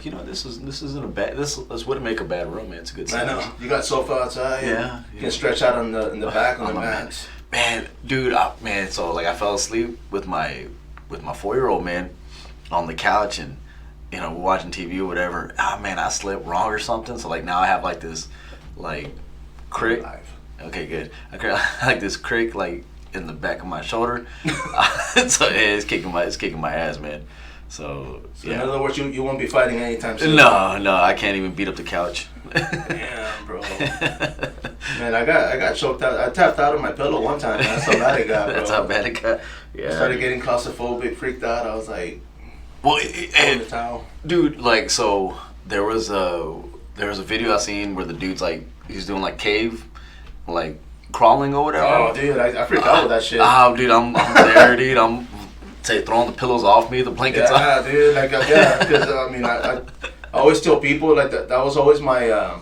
like, this isn't a bad. This wouldn't make a bad room, man. It's a good size. I know. You got sofa outside. Yeah. You can stretch out in the back on the mats. Man, dude, so like I fell asleep with my 4-year-old, man, on the couch, and we're watching TV or whatever. Man, I slept wrong or something. So like now I have like this like crick. Okay, good. Like this crick like in the back of my shoulder. So it's kicking my ass, man. So yeah. In other words, you won't be fighting anytime soon. No, I can't even beat up the couch. Damn, bro. Man, I got choked out. I tapped out of my pillow one time. Man. That's how bad it got, bro. That's how bad it got. Yeah. I started getting claustrophobic, freaked out. I was like, well, the towel. Dude, like, so there was a video I seen where the dude's like, he's doing like cave, like crawling or whatever. Oh, dude, I freaked out with that shit. Oh, dude, I'm there, dude. I'm throwing the pillows off me, the blankets off. Yeah, dude, like, because I always tell people like that was always my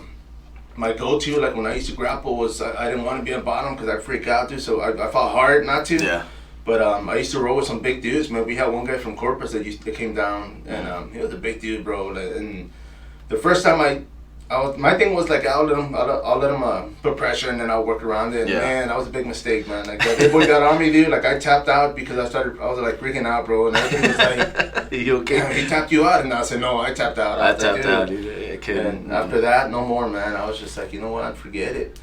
my go-to. Like when I used to grapple was I didn't want to be on bottom because I freak out, dude. So I fought hard not to. Yeah. But I used to roll with some big dudes, man. We had one guy from Corpus that came down, and he was a big dude, bro. And the first time my thing was like I'll let him put pressure, and then I'll work around it. And man, that was a big mistake, man. Like that boy got on me, dude. Like I tapped out because I was like freaking out, bro. And everything was like, you okay? He tapped you out, and I said no, I tapped out. I tapped out, dude. And after that, no more, man. I was just like, you know what? Forget it.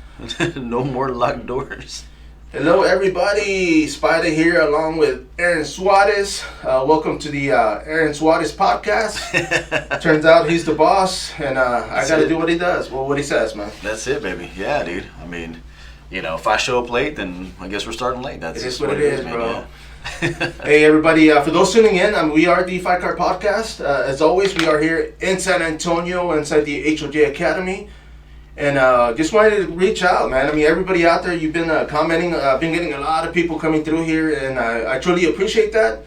No more locked doors. Hello, everybody. Spider here, along with Aaron Suarez. Welcome to the Aaron Suarez podcast. Turns out he's the boss, and I got to do what he does. Well, what he says, man. That's it, baby. Yeah, dude. I mean, if I show up late, then I guess we're starting late. That's just what it is, man. bro. Yeah. Hey, everybody. For those tuning in, we are the Fight Card Podcast. As always, we are here in San Antonio, inside the HOJ Academy. And just wanted to reach out, man. I mean, everybody out there, you've been commenting. I've been getting a lot of people coming through here, and I truly appreciate that.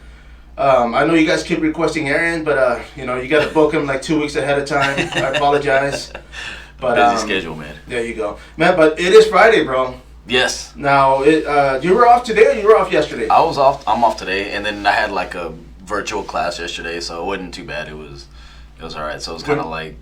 I know you guys keep requesting Aaron, but you got to book him like 2 weeks ahead of time. I apologize. But busy schedule, man. There you go, man. But it is Friday, bro. Yes. Now, you were off today, or you were off yesterday? I was off. I'm off today, and then I had like a virtual class yesterday, so it wasn't too bad. It was all right. So it was kind of like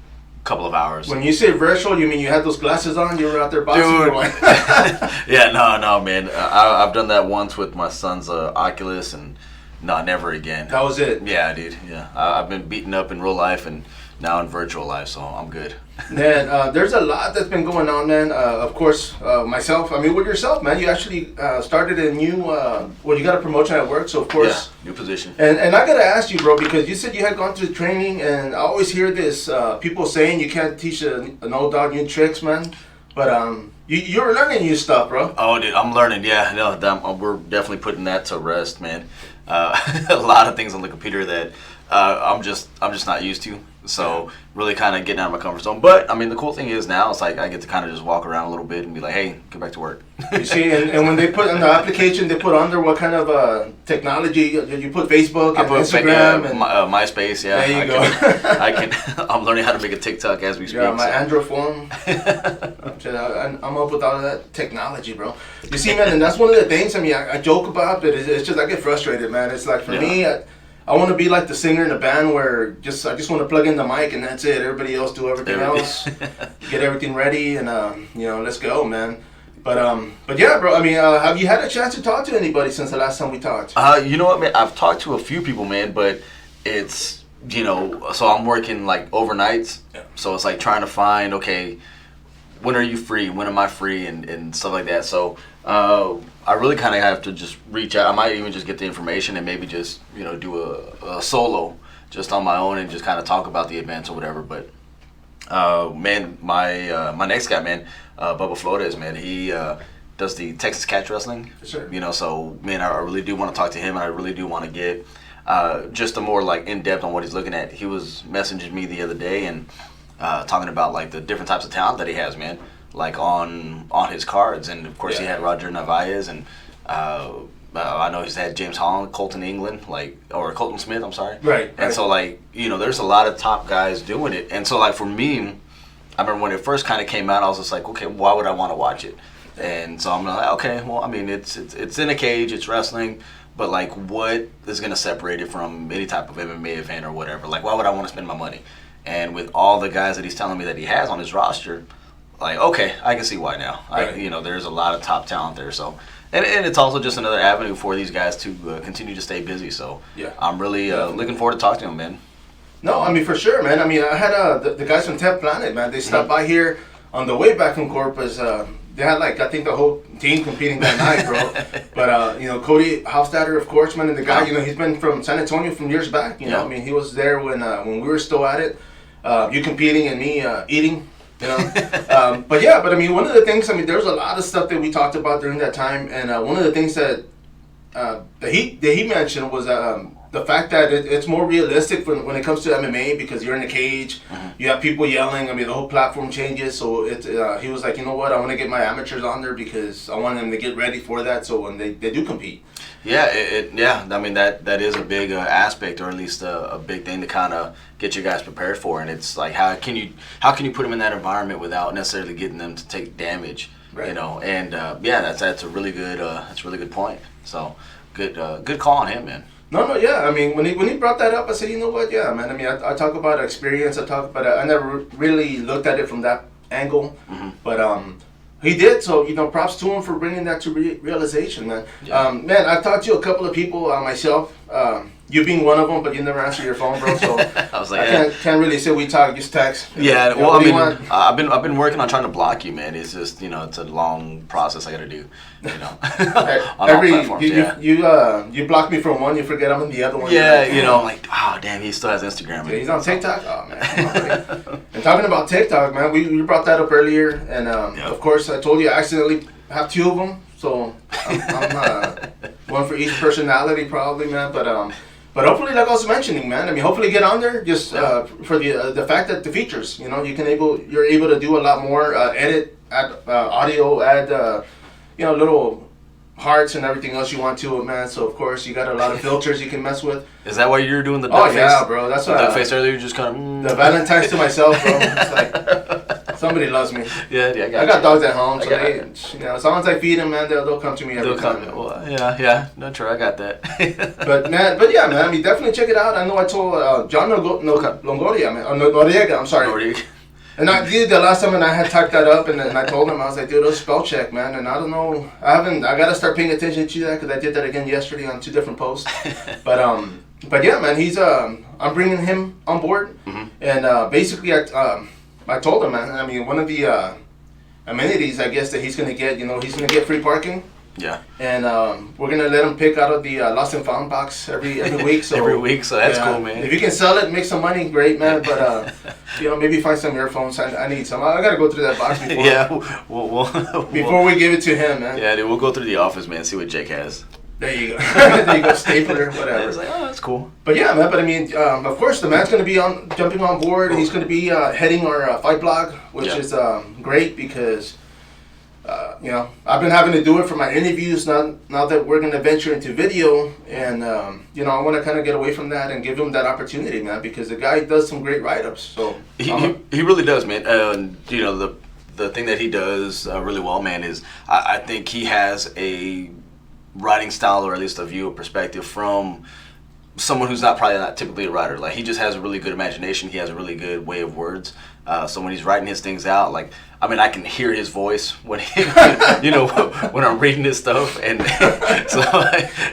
couple of hours. When you say virtual, you mean you had those glasses on? You were out there boxing? Dude. Yeah, no, man. I've done that once with my son's Oculus, and no, never again. That was it? Yeah, dude. Yeah. I've been beaten up in real life and now in virtual life, so I'm good. Man, there's a lot that's been going on, man. Of course, myself, with yourself, man, you actually started a new, you got a promotion at work, so of course. Yeah, new position. And I got to ask you, bro, because you said you had gone through training, and I always hear this, people saying you can't teach an old dog new tricks, man. But you're learning new stuff, bro. Oh, dude, I'm learning, yeah. No, we're definitely putting that to rest, man. A lot of things on the computer that I'm just not used to. So really kind of getting out of my comfort zone. But, the cool thing is now it's like I get to kind of just walk around a little bit and be like, hey, get back to work. You see, and when they put in the application, they put under what kind of technology? You put Facebook and Instagram? And MySpace, yeah. There you go. I'm learning how to make a TikTok as we speak. Yeah, my Android phone. I'm up with all of that technology, bro. You see, man, and that's one of the things, I joke about, but it's just I get frustrated, man. It's like, for me, I want to be like the singer in a band where I just want to plug in the mic and that's it. Everybody else do everything else. Get everything ready and let's go, man. But yeah, bro. Have you had a chance to talk to anybody since the last time we talked? You know what, man? I've talked to a few people, man, but it's so I'm working like overnights. Yeah. So it's like trying to find when are you free? When am I free? And stuff like that. So I really kind of have to just reach out. I might even just get the information and maybe just do a solo just on my own and just kind of talk about the events or whatever. But man, my next guy, man, Bubba Flores, man, he does the Texas Catch Wrestling. Sure. So man, I really do want to talk to him, and I really do want to get just a more like in depth on what he's looking at. He was messaging me the other day and talking about like the different types of talent that he has, man. Like on his cards, and of course he had Roger Narvaez, and I know he's had James Holland, Colton England, or Colton Smith, I'm sorry. Right. And so there's a lot of top guys doing it, and so for me, I remember when it first kind of came out, I was just like, okay, why would I want to watch it? And so I'm like, okay, well, it's in a cage, it's wrestling, but what is gonna separate it from any type of MMA event or whatever? Why would I want to spend my money? And with all the guys that he's telling me that he has on his roster, like, okay, I can see why now. Right. There's a lot of top talent there. So, and it's also just another avenue for these guys to continue to stay busy. So, yeah, I'm really looking forward to talking to him, man. No, I mean, for sure, man. I mean, I had the guys from 10th Planet, man. They stopped by here on the way back from Corpus. They had, like, I think the whole team competing that night, bro. But, Cody Hofstadter, of course, man, and the guy, he's been from San Antonio from years back. You know, I mean, he was there when we were still at it. You competing and me eating, but I mean, one of the things, there was a lot of stuff that we talked about during that time. And one of the things that he mentioned was the fact that it's more realistic when it comes to MMA because you're in a cage, you have people yelling. I mean, the whole platform changes. So he was like, you know what? I want to get my amateurs on there because I want them to get ready for that. So when they do compete. Yeah, I mean that is a big aspect, or at least a big thing to kind of get you guys prepared for. And it's like how can you put them in that environment without necessarily getting them to take damage, right. And that's a really good point. So good call on him, man. No, yeah. I mean, when he brought that up, I said, you know what? Yeah, man. I mean, I talk about experience. I never really looked at it from that angle, but he did. So props to him for bringing that to realization, man. Yeah. Man, I've talked to a couple of people myself. You being one of them, but you never answer your phone, bro. So I was like, I can't really say we talk, just text. Yeah, well, I mean, I've been working on trying to block you, man. It's just it's a long process I got to do. On all platforms. You block me from one, you forget I'm in the other one. Yeah, like, oh damn, he still has Instagram. Yeah, he's on TikTok. Oh man. And talking about TikTok, man, we brought that up earlier, and of course I told you I accidentally have two of them, so I'm one for each personality probably, man, but hopefully, like I was mentioning, man, I mean, hopefully get on there just for the fact that the features, you're able to do a lot more, edit, add audio, add, little hearts and everything else you want to it, man. So, of course, you got a lot of filters you can mess with. Is that why you're doing the duck face? Oh, yeah, bro. That's what duck face earlier, you just kind of... The Valentine's to myself, bro. It's like, somebody loves me. Yeah, I got dogs at home, so they, as long as I feed them, man, they'll come to me every time. Well, yeah. No, true, I got that. but yeah, man, I mean, definitely check it out. I know I told John Longoria, man, Noriega, I'm sorry. Noriega. And the last time I had typed that up and I told him, I was like, dude, it was spell check, man. And I don't know, I got to start paying attention to that because I did that again yesterday on 2 different posts. But yeah, man, he's, I'm bringing him on board. And basically, I told him, man, I mean, one of the amenities, I guess, that he's going to get, he's going to get free parking. Yeah. And we're going to let him pick out of the Lost and Found box every week. So every week, so that's cool, man. If you can sell it, make some money, great, man. But, maybe find some earphones. I need some. I got to go through that box before. Yeah, before we give it to him, man. Yeah, dude, we'll go through the office, man, see what Jake has. There you go. There you go, stapler, whatever. I was like, oh, that's cool. But yeah, man, I mean, of course, the man's going to be jumping on board. He's going to be heading our fight blog, which is great because... I've been having to do it for my interviews now that we're going to venture into video. And, I want to kind of get away from that and give him that opportunity, man, because the guy does some great write-ups. So he really does, man. The thing that he does really well, man, is I think he has a writing style, or at least a view, a perspective from someone who's probably not typically a writer. Like, he just has a really good imagination. He has a really good way of words. So when he's writing his things out, like, I mean, I can hear his voice when when I'm reading his stuff, and so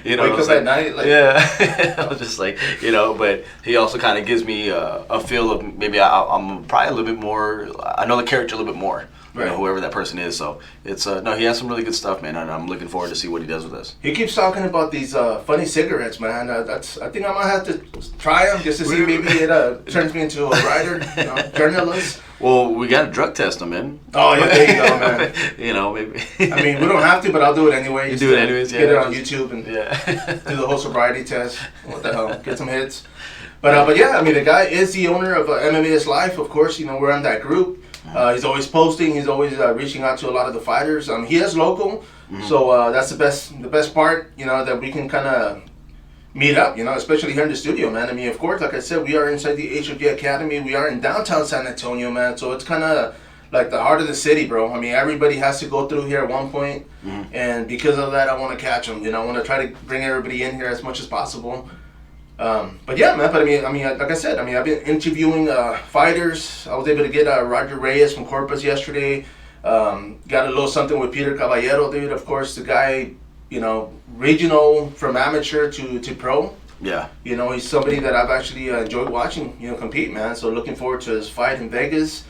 wake up at night, like, yeah. I was just like, but he also kind of gives me a feel of maybe I'm probably a little bit more. I know the character a little bit more. Right. Whoever that person is. So it's he has some really good stuff, man, and I'm looking forward to see what he does with us. He keeps talking about these funny cigarettes, man. I think I might have to try them just to see maybe it turns me into a writer, journalist. Well, we got to drug test them, man. Oh yeah, there you go, man. Maybe. I mean, we don't have to, but I'll do it anyway. You do it anyways, yeah. Get it on YouTube and do the whole sobriety test. What the hell? Get some hits. But yeah, I mean, the guy is the owner of MMA's Life. Of course, we're on that group. He's always posting. He's always reaching out to a lot of the fighters. He is local, so that's the best part. That we can kind of meet up. Especially here in the studio, man. I mean, of course, like I said, we are inside the HOG Academy. We are in downtown San Antonio, man. So it's kind of like the heart of the city, bro. I mean, everybody has to go through here at one point, and because of that, I want to catch them. I want to try to bring everybody in here as much as possible. But yeah, man. But I mean, like I said, I mean, I've been interviewing fighters. I was able to get Roger Reyes from Corpus yesterday. Got a little something with Peter Caballero, dude. Of course, the guy, you know, regional from amateur to pro. Yeah. You know, he's somebody that I've actually enjoyed watching, you know, compete, man. So looking forward to his fight in Vegas.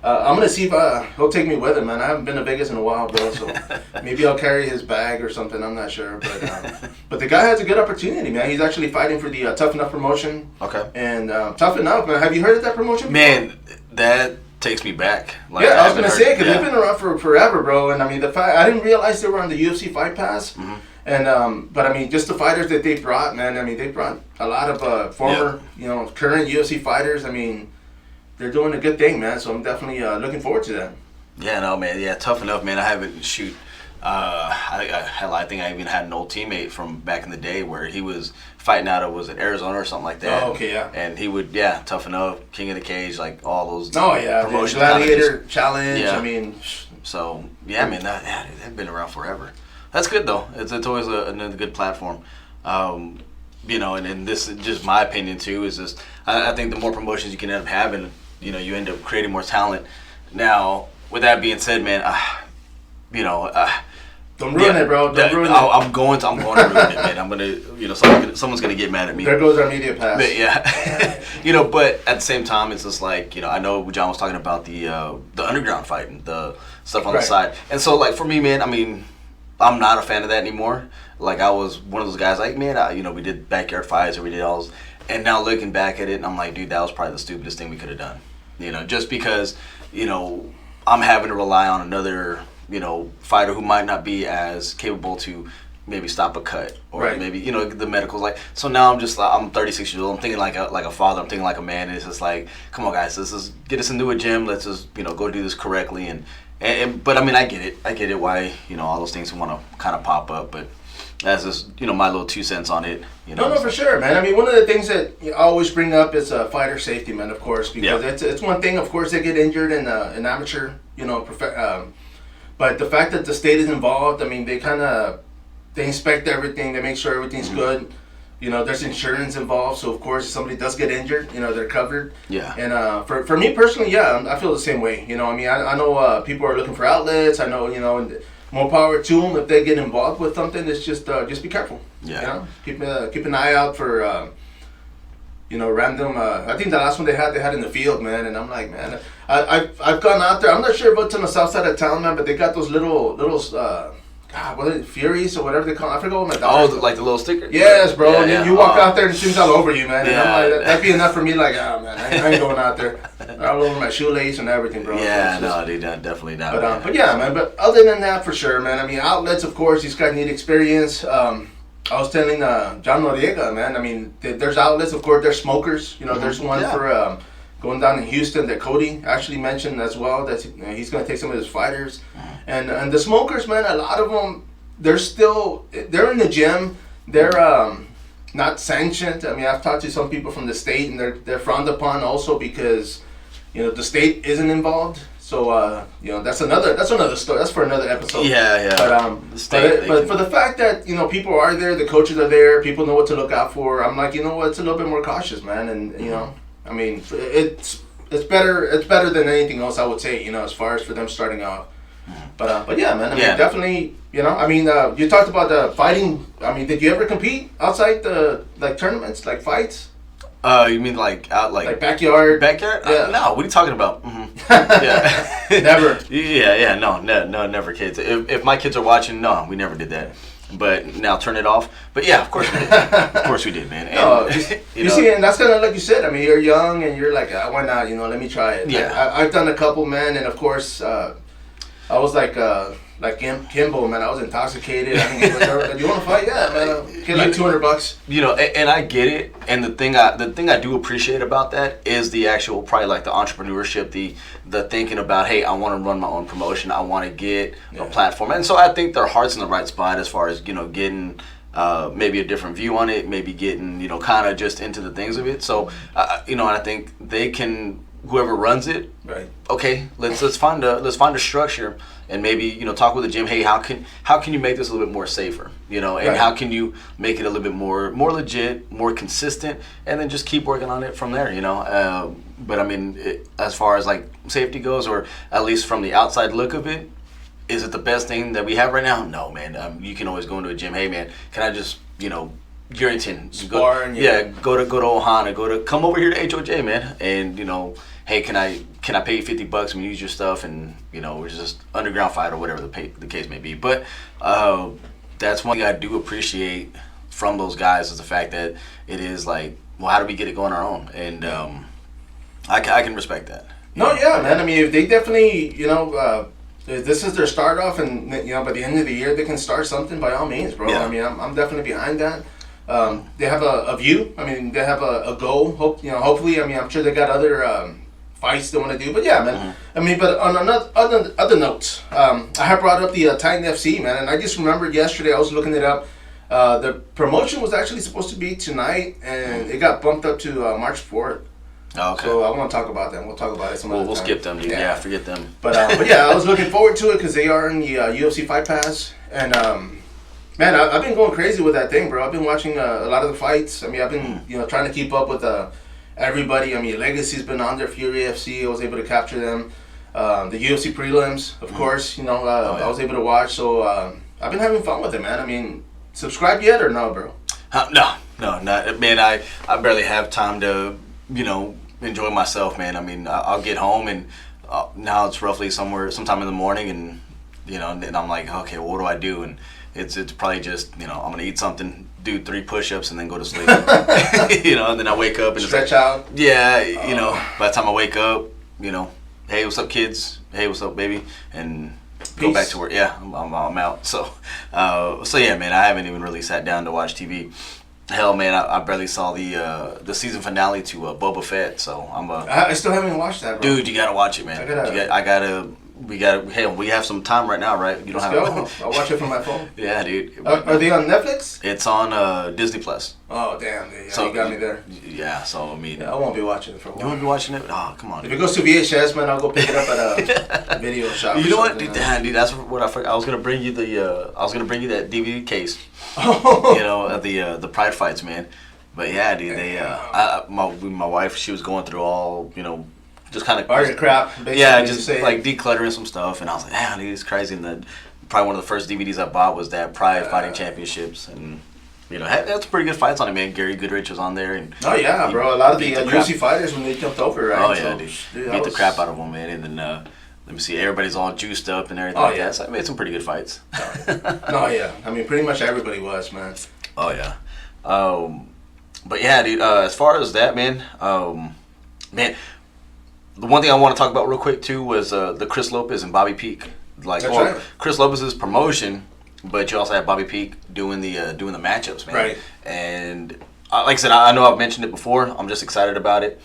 I'm going to see if he'll take me with him, man. I haven't been to Vegas in a while, bro. So maybe I'll carry his bag or something. I'm not sure. But the guy has a good opportunity, man. He's actually fighting for the Tough Enough promotion. Okay. And Tough Enough, man. Have you heard of that promotion before? Man, that takes me back. Like, yeah, I was going to say, because they've been around for forever, bro. And I mean, I didn't realize they were on the UFC Fight Pass. Mm-hmm. And but I mean, just the fighters that they brought, man. I mean, they brought a lot of former, you know, current UFC fighters. I mean, they're doing a good thing, man. So I'm definitely looking forward to that. Yeah, no, man. Yeah, Tough Enough, man. I haven't I think I even had an old teammate from back in the day where he was fighting out of, was it Arizona or something like that? Oh, okay, yeah. And he would, Tough Enough, King of the Cage, like all those. Oh yeah, promotions, Gladiator Challenge. Yeah. I mean, so yeah, man, they've been around forever. That's good though. It's always another good platform. You know, and this is just my opinion too. Is just I think the more promotions you can end up having, you know, you end up creating more talent. Now, with that being said, man, you know, don't ruin it, bro. Don't ruin it. I'm going to ruin it, man. I'm gonna, you know, someone's gonna get mad at me. There goes our media pass. But, yeah, you know, but at the same time, it's just like, you know, I know John was talking about the underground fighting, the stuff on the side, and so like for me, man, I mean, I'm not a fan of that anymore. Like I was one of those guys, like man, you know, we did backyard fights or we did all those, and now looking back at it, and I'm like, dude, that was probably the stupidest thing we could have done. You know, just because, you know, I'm having to rely on another, you know, fighter who might not be as capable to maybe stop a cut or maybe, you know, the medicals. Like, so now I'm 36 years old. I'm thinking like a father. I'm thinking like a man. And it's just like, come on, guys, let's just get us into a gym. Let's just, you know, go do this correctly. And but I mean, I get it why, you know, all those things want to kind of pop up. But that's just, you know, my little 2 cents on it. You know, no, for sure, man. I mean, one of the things that I always bring up is fighter safety, man. Of course, because it's one thing. Of course, they get injured in amateur, you know, but the fact that the state is involved, I mean, they inspect everything. They make sure everything's good. You know, there's insurance involved, so of course, if somebody does get injured, you know, they're covered. Yeah. And for me personally, I feel the same way. You know, I mean, I know people are looking for outlets. I know, you know, and more power to them if they get involved with something. It's just be careful. Yeah. You know, keep an eye out for you know, random. I think the last one they had in the field, man. And I'm like, man, I've gone out there. I'm not sure if it's on the south side of town, man, but they got those little God, what are it, Furies or whatever they call them? I forgot what my daughter. Oh, like the little sticker? Yes, bro. Yeah, and then you walk out there and it seems all over you, man. Yeah. And I'm like, that'd be enough for me. Like, man, I ain't going out there. All over my shoelace and everything, bro. Yeah, no, they definitely not. But yeah, man. But other than that, for sure, man. I mean, outlets, of course, these guys need experience. I was telling John Noriega, man. I mean, there's outlets, of course. There's smokers. You know, there's one for going down in Houston that Cody actually mentioned as well. That he's going to take some of his fighters, and the smokers, man. A lot of them. They're in the gym. They're not sanctioned. I mean, I've talked to some people from the state, and they're frowned upon also because, you know, the state isn't involved. So you know, that's another story. That's for another episode. Yeah. But for the fact that, you know, people are there, the coaches are there, people know what to look out for. I'm like, you know what, it's a little bit more cautious, man. And you know, I mean, it's better than anything else, I would say. You know, as far as for them starting off. But yeah, man. I mean, definitely. You know, I mean, you talked about the fighting. I mean, did you ever compete outside the tournaments, like fights? You mean like out like backyard? Backyard? Yeah. No, what are you talking about? Mm-hmm. Yeah. Never. Yeah. No, never, kids. If my kids are watching, no, we never did that. But now turn it off. But yeah, of course we did. Of course we did, man. And, you see, and that's kind of like you said. I mean, you're young and you're like, why not? You know, let me try it. Yeah. I've done a couple, man, and of course, I was like Kimbo, man. I was intoxicated. I mean, do you want to fight? Yeah, man. Get like $200. You know, and I get it. And the thing I do appreciate about that is the actual, probably like the entrepreneurship, the thinking about, hey, I want to run my own promotion. I want to get a platform. And so I think their heart's in the right spot as far as, you know, getting maybe a different view on it, maybe getting, you know, kind of just into the things of it. So, you know, and I think they can whoever runs it. Right. Okay, let's find a structure and maybe, you know, talk with the gym. Hey, how can you make this a little bit more safer? You know, and Right. how can you make it a little bit more legit, more consistent, and then just keep working on it from there. You know, but I mean, as far as like safety goes, or at least from the outside look of it, is it the best thing that we have right now? No, man. You can always go into a gym. Hey, man, can I just, you know, Garrington, Sparring, go to Ohana, come over here to HOJ, man, and you know, hey, can I pay you $50 and use your stuff, and you know, we're just underground fight or whatever the case may be. But that's one thing I do appreciate from those guys is the fact that it is like, well, how do we get it going our own? And I can respect that. No, yeah, man. I mean, if they definitely, you know, this is their start off, and you know, by the end of the year they can start something. By all means, bro. Yeah. I mean, I'm definitely behind that. They have a view. I mean, they have a goal. Hopefully, I mean, I'm sure they got other fights they want to do. But yeah, man. Mm-hmm. I mean, but on other notes, I have brought up the Titan FC, man, and I just remembered yesterday I was looking it up. The promotion was actually supposed to be tonight, and it got bumped up to March 4th. Oh, okay. So I want to talk about them. We'll talk about it some other time. We'll skip them, dude. Yeah, forget them. But yeah, I was looking forward to it because they are in the UFC Fight Pass, and man, I've been going crazy with that thing, bro. I've been watching a lot of the fights. I mean, I've been trying to keep up with everybody. I mean, Legacy's been on there, Fury FC. I was able to capture them. The UFC prelims, of course. You know, I was able to watch. So I've been having fun with it, man. I mean, subscribe yet or no, bro? No, not man. I barely have time to, you know, enjoy myself, man. I mean, I'll get home and now it's roughly sometime in the morning, and you know, and I'm like, okay, well, what do I do? And it's probably just, you know, I'm gonna eat something, do 3 push-ups, and then go to sleep. You know, and then I wake up and Stretch it's like, out. Yeah, you know, by the time I wake up, you know, hey, what's up, kids? Hey, what's up, baby? And go Peace. back to work. Yeah, I'm out. So yeah, man, I haven't even really sat down to watch TV. Hell, man, I barely saw the season finale to Boba Fett, so I still haven't watched that, bro. dude, you gotta watch it, man. We have some time right now, right? You don't Let's go. I'll watch it from my phone. Yeah, dude. Are they on Netflix? It's on Disney Plus. Oh, damn. Yeah, So you got me there. Yeah, so I mean, Yeah, I won't be watching it for a you while. won't be watching it? Oh, come on. If it goes to VHS, man, I'll go pick it up at a video shop. You or know what, something, dude? Dude, that's what I forgot. I was gonna bring you that DVD case. Oh. You know, the Pride fights, man. But yeah, dude, my wife, she was going through all, you know, just kind of All your crap, basically. yeah, just saying. like decluttering some stuff, and I was like, damn, dude, it's crazy. And then probably one of the first DVDs I bought was that Pride Fighting Championships, and you know, that's pretty good fights on it, man. Gary Goodrich was on there, and Oh yeah, bro. A lot of the crap. UFC fighters when they jumped over, right? oh yeah, So, dude, that beat the was- crap out of them, man. And then let me see, everybody's all juiced up and everything Oh, like yeah. that. So I made some pretty good fights. No, yeah. I mean, pretty much everybody was, man. Oh yeah, but yeah, dude. As far as that, man, man, the one thing I want to talk about real quick too was the Chris Lopez and Bobby Peak. Like, That's right. Chris Lopez's promotion, but you also have Bobby Peak doing the matchups, man. Right. And like I said, I know I've mentioned it before. I'm just excited about it.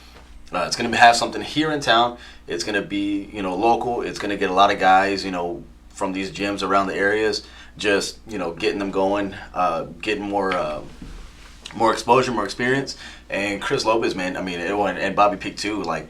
It's gonna have something here in town. It's gonna be, you know, local. It's gonna get a lot of guys, you know, from these gyms around the areas, just, you know, getting them going, getting more exposure, more experience. And Chris Lopez, man, I mean, and Bobby Peak too. Like,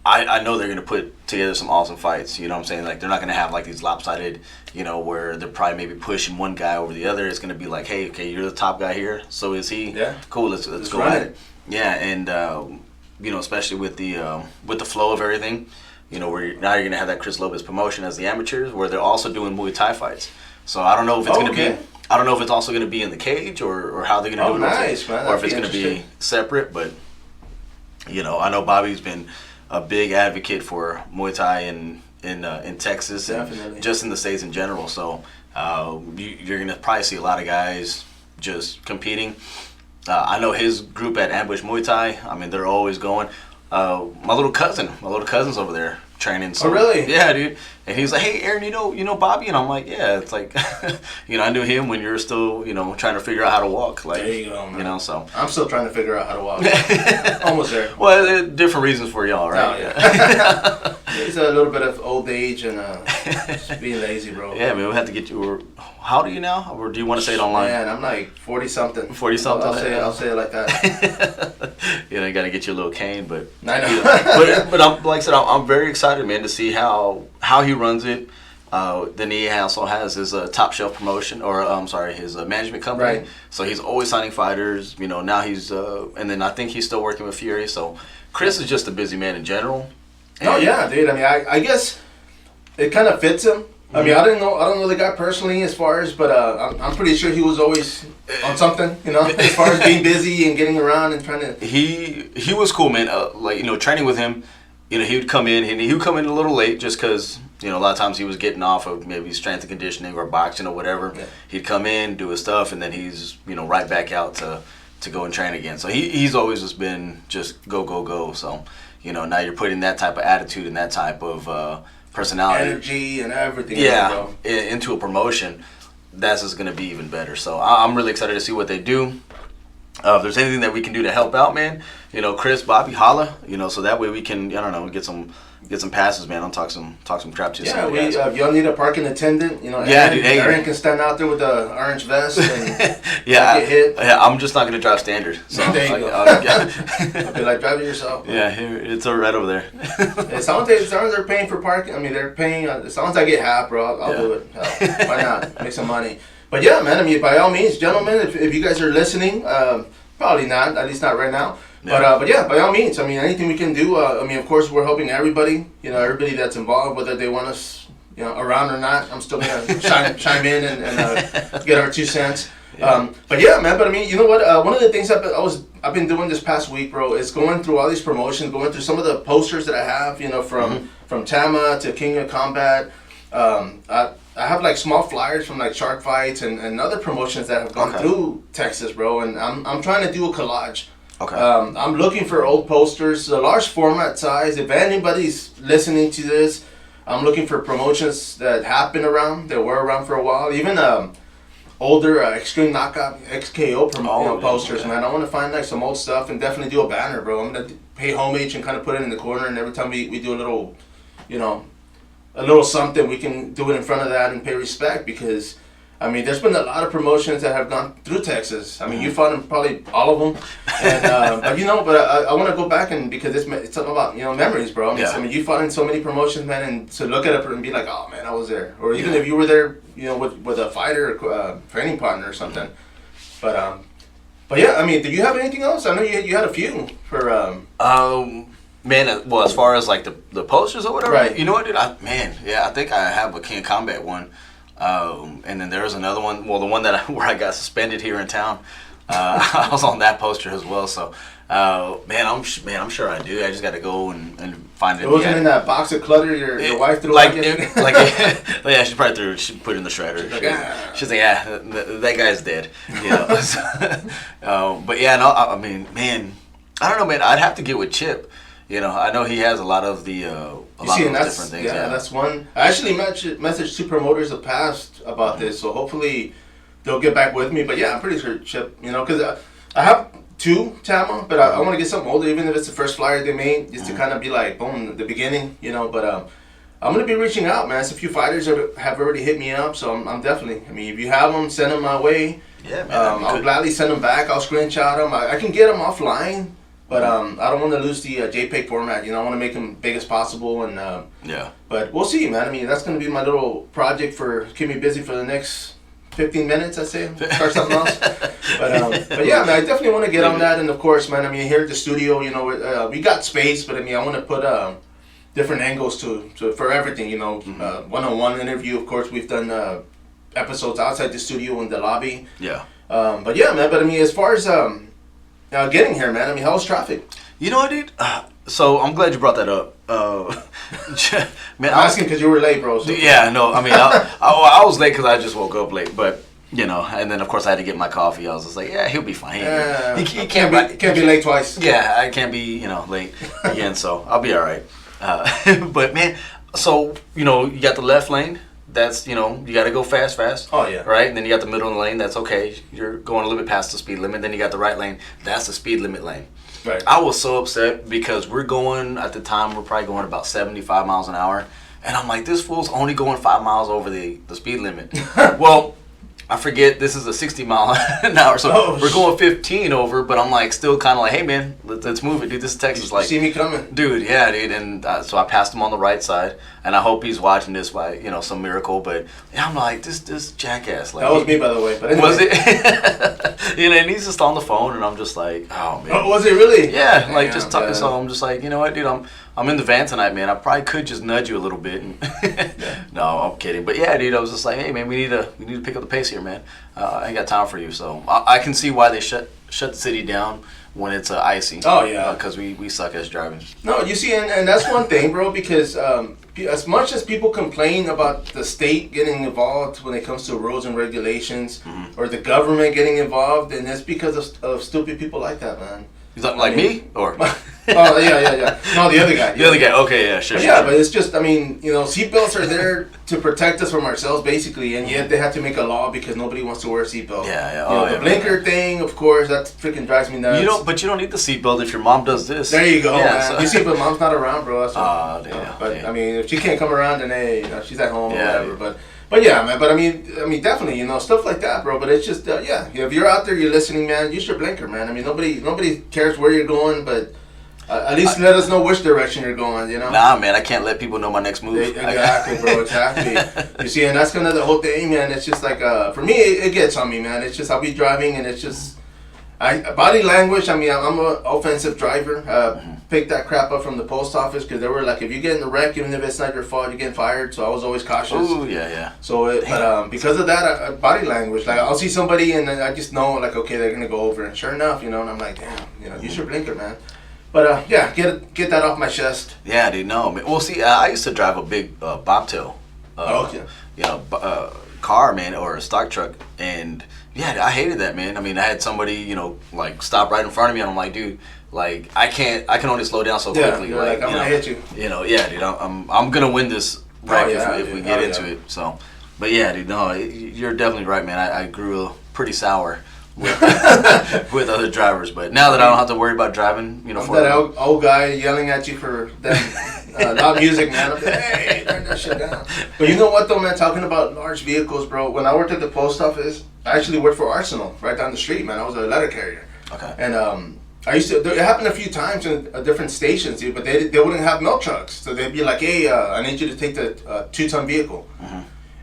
I know they're gonna put together some awesome fights. You know what I'm saying? Like, they're not gonna have like these lopsided, you know, where they're probably maybe pushing one guy over the other. It's gonna be like, hey, okay, you're the top guy here, so is he? Yeah. Cool. Let's go run at it. it. Yeah, and you know, especially with the flow of everything, you know, where now you're gonna have that Chris Lopez promotion as the amateurs, where they're also doing Muay Thai fights. So I don't know if it's gonna Okay. be. I don't know if it's also going to be in the cage or how they're going to Oh, do it, nice, man. or if That'd it's be going to be interesting. separate. But you know, I know Bobby's been a big advocate for Muay Thai in Texas and Definitely. just in the States in general. So you're going to probably see a lot of guys just competing. I know his group at Ambush Muay Thai. I mean, they're always going. My little cousin's over there training. So, Oh, really? Yeah, dude. And he's like, hey, Aaron, you know Bobby? And I'm like, yeah. It's like, you know, I knew him when you were still, you know, trying to figure out how to walk. Like, There you go, man. You know, so. I'm still trying to figure out how to walk. Almost there. Well, different reasons for y'all, right? Oh, yeah. It's a little bit of old age and just being lazy, bro. Yeah, man, we'll have to get you. How old are you now? Or do you want to say it online? Man, I'm like 40-something. 40-something? I'll say it like that. You know, you got to get you a little cane, but... I know. You know, but I'm, like I said, I'm very excited, man, to see how he runs it. Then he also has his Top Shelf promotion, or his management company. Right. So he's always signing fighters. You know, now he's... and then I think he's still working with Fury. So Chris is just a busy man in general. Oh, yeah, dude. I mean, I guess it kind of fits him. I mean, I don't know the guy personally as far as, but I'm pretty sure he was always on something, you know, as far as being busy and getting around and trying to. He was cool, man. Like, you know, training with him, you know, he would come in and he would come in a little late just because, you know, a lot of times he was getting off of maybe strength and conditioning or boxing or whatever. Yeah. He'd come in, do his stuff, and then he's, you know, right back out to go and train again. So he's always just been just go. So, you know, now you're putting that type of attitude and that type of personality, energy and everything, into a promotion. That's just going to be even better. So I'm really excited to see what they do. If there's anything that we can do to help out, man, you know, Chris, Bobby, holla, you know, so that way we can, I don't know, get some passes, man. I'll talk some crap to you. Yeah, if y'all need a parking attendant, you know, Aaron can stand out there with the orange vest and get hit. Yeah, I'm just not going to drive standard. So there you go. I'll be like, drive it yourself. Yeah, here, it's right over there. As long as they're paying for parking, I mean, they're paying, as long as I get half, bro, I'll do it. Why not? Make some money. But yeah, man, I mean, by all means, gentlemen, if you guys are listening, probably not, at least not right now. Yeah. But yeah, by all means, I mean, anything we can do. I mean, of course, we're helping everybody, you know, everybody that's involved, whether they want us, you know, around or not. I'm still gonna chime in and get our 2 cents. Yeah. But yeah, man. But I mean, you know what? One of the things I've been doing this past week, bro, is going through all these promotions, going through some of the posters that I have, you know, from Tama to King of Combat. I have like small flyers from like Shark Fights and other promotions that have gone through Texas, bro. And I'm trying to do a collage. Okay. I'm looking for old posters, a large format size. If anybody's listening to this, I'm looking for promotions that have been around, that were around for a while. Even older Extreme Knockout XKO posters, man. I want to find like some old stuff and definitely do a banner, bro. I'm gonna pay homage and kind of put it in the corner. And every time we do a little, you know, a little something, we can do it in front of that and pay respect because. I mean, there's been a lot of promotions that have gone through Texas. I mean, you fought in probably all of them, and but you know, I want to go back and because it's something about, you know, memories, bro. I mean, you fought in so many promotions, man, and to look at it and be like, oh man, I was there, or even if you were there, you know, with a fighter or training partner or something. But yeah, I mean, did you have anything else? I know you had a few for. Man, well, as far as like the posters or whatever, right? You know what, dude? I think I have a King of Combat one. And then there was another one. Well, the one where I got suspended here in town. I was on that poster as well. So, I'm sure I do. I just got to go and find it. It wasn't in that box of clutter your wife threw. Yeah, she probably put it in the shredder. She's like, yeah, that guy's dead. You know. But yeah, no, I mean, man, I don't know, man. I'd have to get with Chip. You know, I know he has a lot of the different things. Yeah, that's one. I actually messaged 2 promoters of past about this, so hopefully they'll get back with me. But yeah, I'm pretty sure Chip, you know, because I have 2 Tama, but I want to get something older, even if it's the first flyer they made, just to kind of be like, boom, the beginning, you know. But I'm going to be reaching out, man. There's a few fighters that have already hit me up, so I'm definitely, I mean, if you have them, send them my way. Yeah, man. I'll gladly send them back. I'll screenshot them. I can get them offline. But I don't want to lose the JPEG format. You know, I want to make them big as possible. And But we'll see, man. I mean, that's going to be my little project for keep me busy for the next 15 minutes, I'd say. Start something else. But yeah, man, I definitely want to get on that. And of course, man, I mean, here at the studio, you know, we got space, but I mean, I want to put different angles for everything. You know, one-on-one interview. Of course, we've done episodes outside the studio in the lobby. Yeah. But yeah, man. But I mean, as far as getting here, man. I mean, how was traffic? You know what, dude? So I'm glad you brought that up. Man, I'm asking because you were late, bro. So. Yeah, no. I mean, I was late because I just woke up late, but you know, and then of course I had to get my coffee. I was just like, yeah, he'll be fine. He can't be late twice. Yeah, I can't be late again, so I'll be all right. But man, so you know, you got the left lane. That's, you know, you got to go fast. Oh, yeah. Right? And then you got the middle lane. That's okay. You're going a little bit past the speed limit. Then you got the right lane. That's the speed limit lane. Right. I was so upset because we're going, at the time, we're probably going about 75 miles an hour. And I'm like, this fool's only going 5 miles over the speed limit. Well, I forget this is a 60 mile an hour, so we're going 15 over, but I'm like still kind of like, hey man, let's move it, dude. This is Texas. Like, see me coming, dude. Yeah, dude. And so I passed him on the right side, and I hope he's watching this by some miracle. But yeah, I'm like this jackass. Like, that was me, by the way. But anyway. Was it? And he's just on the phone, and I'm just like, oh man. Oh, was it really? Yeah, like just talking. So I'm just like, you know what, dude, I'm in the van tonight, man. I probably could just nudge you a little bit. No, I'm kidding. But yeah, dude, I was just like, hey, man, we need to pick up the pace here, man. I ain't got time for you. So I can see why they shut the city down when it's icy. Oh, yeah. Because we suck as driving. No, you see, and that's one thing, bro, because as much as people complain about the state getting involved when it comes to rules and regulations, or the government getting involved, and it's because of stupid people like that, man. You talking like me? Or? Oh, yeah. No, the other guy. The other guy. Okay, yeah, sure. But it's just, I mean, seatbelts are there to protect us from ourselves, basically, and yet they have to make a law because nobody wants to wear a seatbelt. Yeah. The blinker thing, of course, that freaking drives me nuts. But you don't need the seatbelt if your mom does this. There you go, man. So. You see, but mom's not around, bro. Damn. I mean, if she can't come around, then hey, she's at home or whatever. But yeah, man. But I mean, definitely, stuff like that, bro. But it's just, if you're out there, you're listening, man. Use your blinker, man. I mean, nobody cares where you're going, but at least let us know which direction you're going. Nah, man. I can't let people know my next move. Exactly, bro. Exactly. You see, and that's kind of the whole thing, man. It's just like, for me, it gets on me, man. It's just I'll be driving, and it's just. Body language, I mean, I'm an offensive driver. Picked that crap up from the post office because they were like, if you get in the wreck, even if it's not your fault, you're getting fired. So I was always cautious. Oh, yeah. So, because of that, body language, like I'll see somebody and then I just know, like, okay, they're going to go over. And sure enough, and I'm like, damn, use your blinker, man. But, get that off my chest. Yeah, dude, no. Man. Well, see, I used to drive a big bobtail. Car, man, or a stock truck. And... yeah, I hated that, man. I mean, I had somebody, like stop right in front of me, and I'm like, dude, like I can only slow down so quickly. Like I'm gonna hit you. Dude, I'm gonna win this wreck if we get into it. So, but yeah, dude, no, you're definitely right, man. I grew pretty sour with with other drivers, but now that I don't have to worry about driving, for that old guy yelling at you for that loud music, man. I'm like, hey, turn that shit down. But you know what, though, man? Talking about large vehicles, bro. When I worked at the post office, I actually worked for Arsenal right down the street, man. I was a letter carrier. Okay. And I used to. It happened a few times in different stations, dude. But they wouldn't have milk trucks, so they'd be like, hey, I need you to take the 2-ton vehicle. Mm-hmm.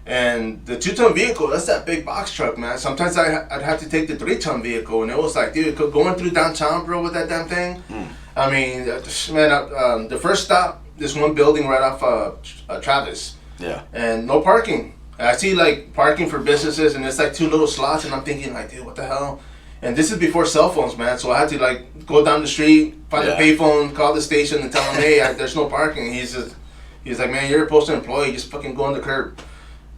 And the 2-ton vehicle, that's that big box truck, man. Sometimes I'd have to take the 3-ton vehicle, and it was like, dude, going through downtown, bro, with that damn thing. I mean, man, the first stop, this one building right off Travis. Yeah. And no parking. I see like parking for businesses, and it's like 2 little slots, and I'm thinking like, dude, what the hell? And this is before cell phones, man. So I had to like go down the street, find a payphone, call the station, and tell them, hey, there's no parking. He's like, man, you're a postal employee, just fucking go on the curb.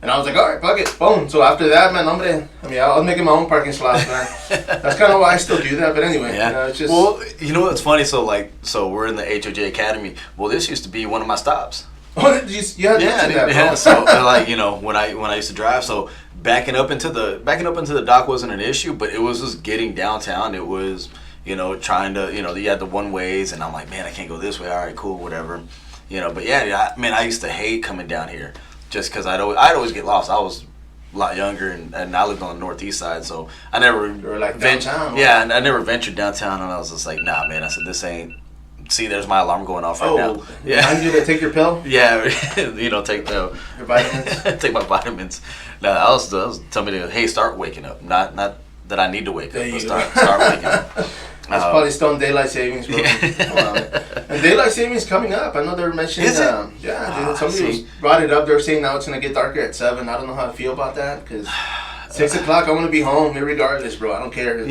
And I was like, all right, fuck it, boom. So after that, man, I was making my own parking slots, man. That's kind of why I still do that. But anyway, it's just. Well, you know what's funny? So we're in the HOJ Academy. Well, this used to be one of my stops. Oh, you had mentioned that, bro. Yeah. So when I used to drive, so backing up into the dock wasn't an issue, but it was just getting downtown. It was trying to you had the one ways, and I'm like, man, I can't go this way. All right, cool, whatever. But yeah, I used to hate coming down here. Just because I'd always get lost. I was a lot younger, and I lived on the northeast side, so I never downtown. Yeah, and I never ventured downtown, and I was just like, nah, man. I said, this ain't. See, there's my alarm going off right now. Yeah, time you to take your pill. Yeah, take your vitamins. Take my vitamins. No, I was telling me to start waking up. Not that I need to wake up, but start waking up. That's probably still in daylight savings, bro. And daylight savings coming up. I know they're mentioning. Is it? Dude, somebody brought it up. They're saying now it's gonna get darker at 7. I don't know how I feel about that because 6 o'clock I want to be home regardless, bro. I don't care. It's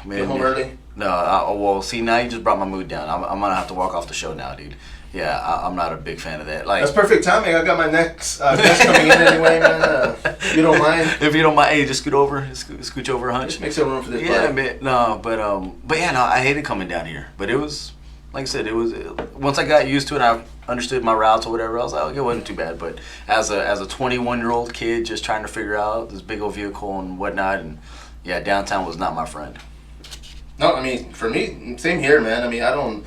man, get home early. No, well, see, now you just brought my mood down. I'm gonna have to walk off the show now, dude. Yeah, I'm not a big fan of that. Like, that's perfect timing. I got my next guest coming in anyway, man. If you don't mind. If you don't mind, hey, just scooch over a hunch. Just make some room for this. Yeah, man. No, but yeah, no, I hated coming down here. But it was, like I said, once I got used to it, I understood my routes or whatever. I was like, okay, it wasn't too bad. But as a 21-year-old kid, just trying to figure out this big old vehicle and whatnot, and yeah, downtown was not my friend. No, I mean, for me, same here, man. I mean, I don't,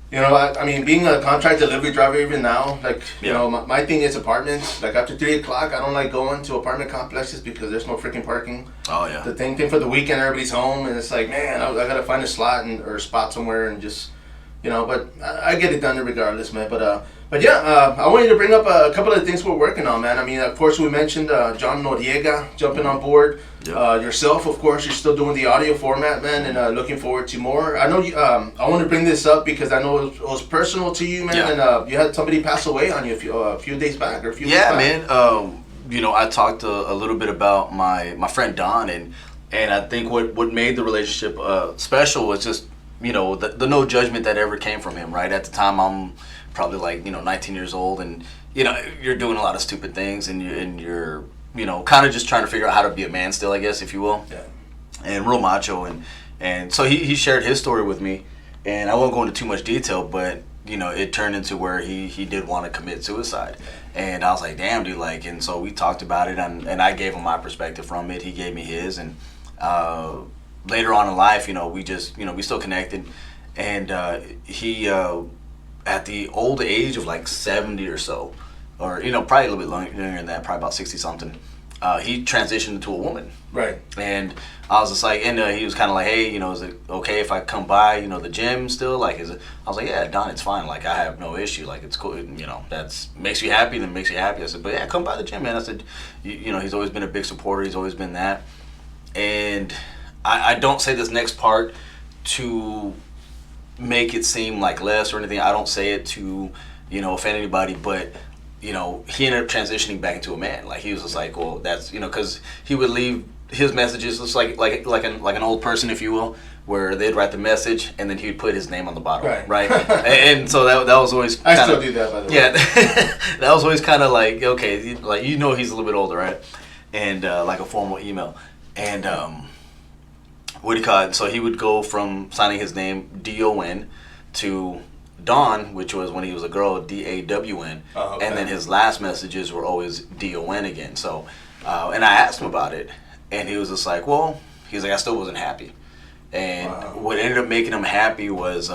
you know, I mean, being a contract delivery driver even now, like, you know, my thing is apartments. Like, after 3 o'clock, I don't like going to apartment complexes because there's no freaking parking. Oh, yeah. The thing for the weekend, everybody's home, and it's like, man, I got to find a slot or a spot somewhere and just, you know, but I get it done regardless, man. But yeah, I want you to bring up a couple of things we're working on, man. I mean, of course, we mentioned John Noriega jumping on board. Yep. Yourself, of course, you're still doing the audio format, man, and looking forward to more. I know you, I want to bring this up because I know it was personal to you, man, yeah. And you had somebody pass away on you a few days back or a few weeks back. Man. You know, I talked a little bit about my friend Don, and I think what made the relationship special was just, you know, the no judgment that ever came from him, right? At the time, I'm probably like, you know, 19 years old, and, you know, you're doing a lot of stupid things, and you're you know, kind of just trying to figure out how to be a man still, I guess, if you will. Yeah. And real macho, and so he shared his story with me, and I won't go into too much detail, but, you know, it turned into where he did want to commit suicide. And I was like, damn, dude, like, and so we talked about it, and I gave him my perspective from it. He gave me his, and later on in life, you know, we just, you know, we still connected, and he, at the old age of like 70 or so, or, you know, probably a little bit younger than that, probably about 60-something, he transitioned into a woman. Right. And I was just like, and he was kind of like, hey, you know, is it okay if I come by, you know, the gym still? Like, is it? I was like, yeah, Don, it's fine. Like, I have no issue. Like, it's cool. You know, that's makes you happy, then makes you happy. I said, but yeah, come by the gym, man. I said, you know, he's always been a big supporter. He's always been that. And I don't say this next part to make it seem like less or anything. I don't say it to, you know, offend anybody, but, you know, he ended up transitioning back into a man. Like, he was just like, well, that's, you know, because he would leave his messages just like an old person, if you will, where they'd write the message and then he'd put his name on the bottom, right? and so that was always kinda, I still do that, by the way. Yeah, that was always kind of like, okay, like, you know, he's a little bit older, right? And like a formal email, and what do you call it? So he would go from signing his name DON to Dawn, which was when he was a girl, DAWN, and then his last messages were always DON again. So, and I asked him about it, and he was just like, well, he's like, I still wasn't happy. And what ended up making him happy was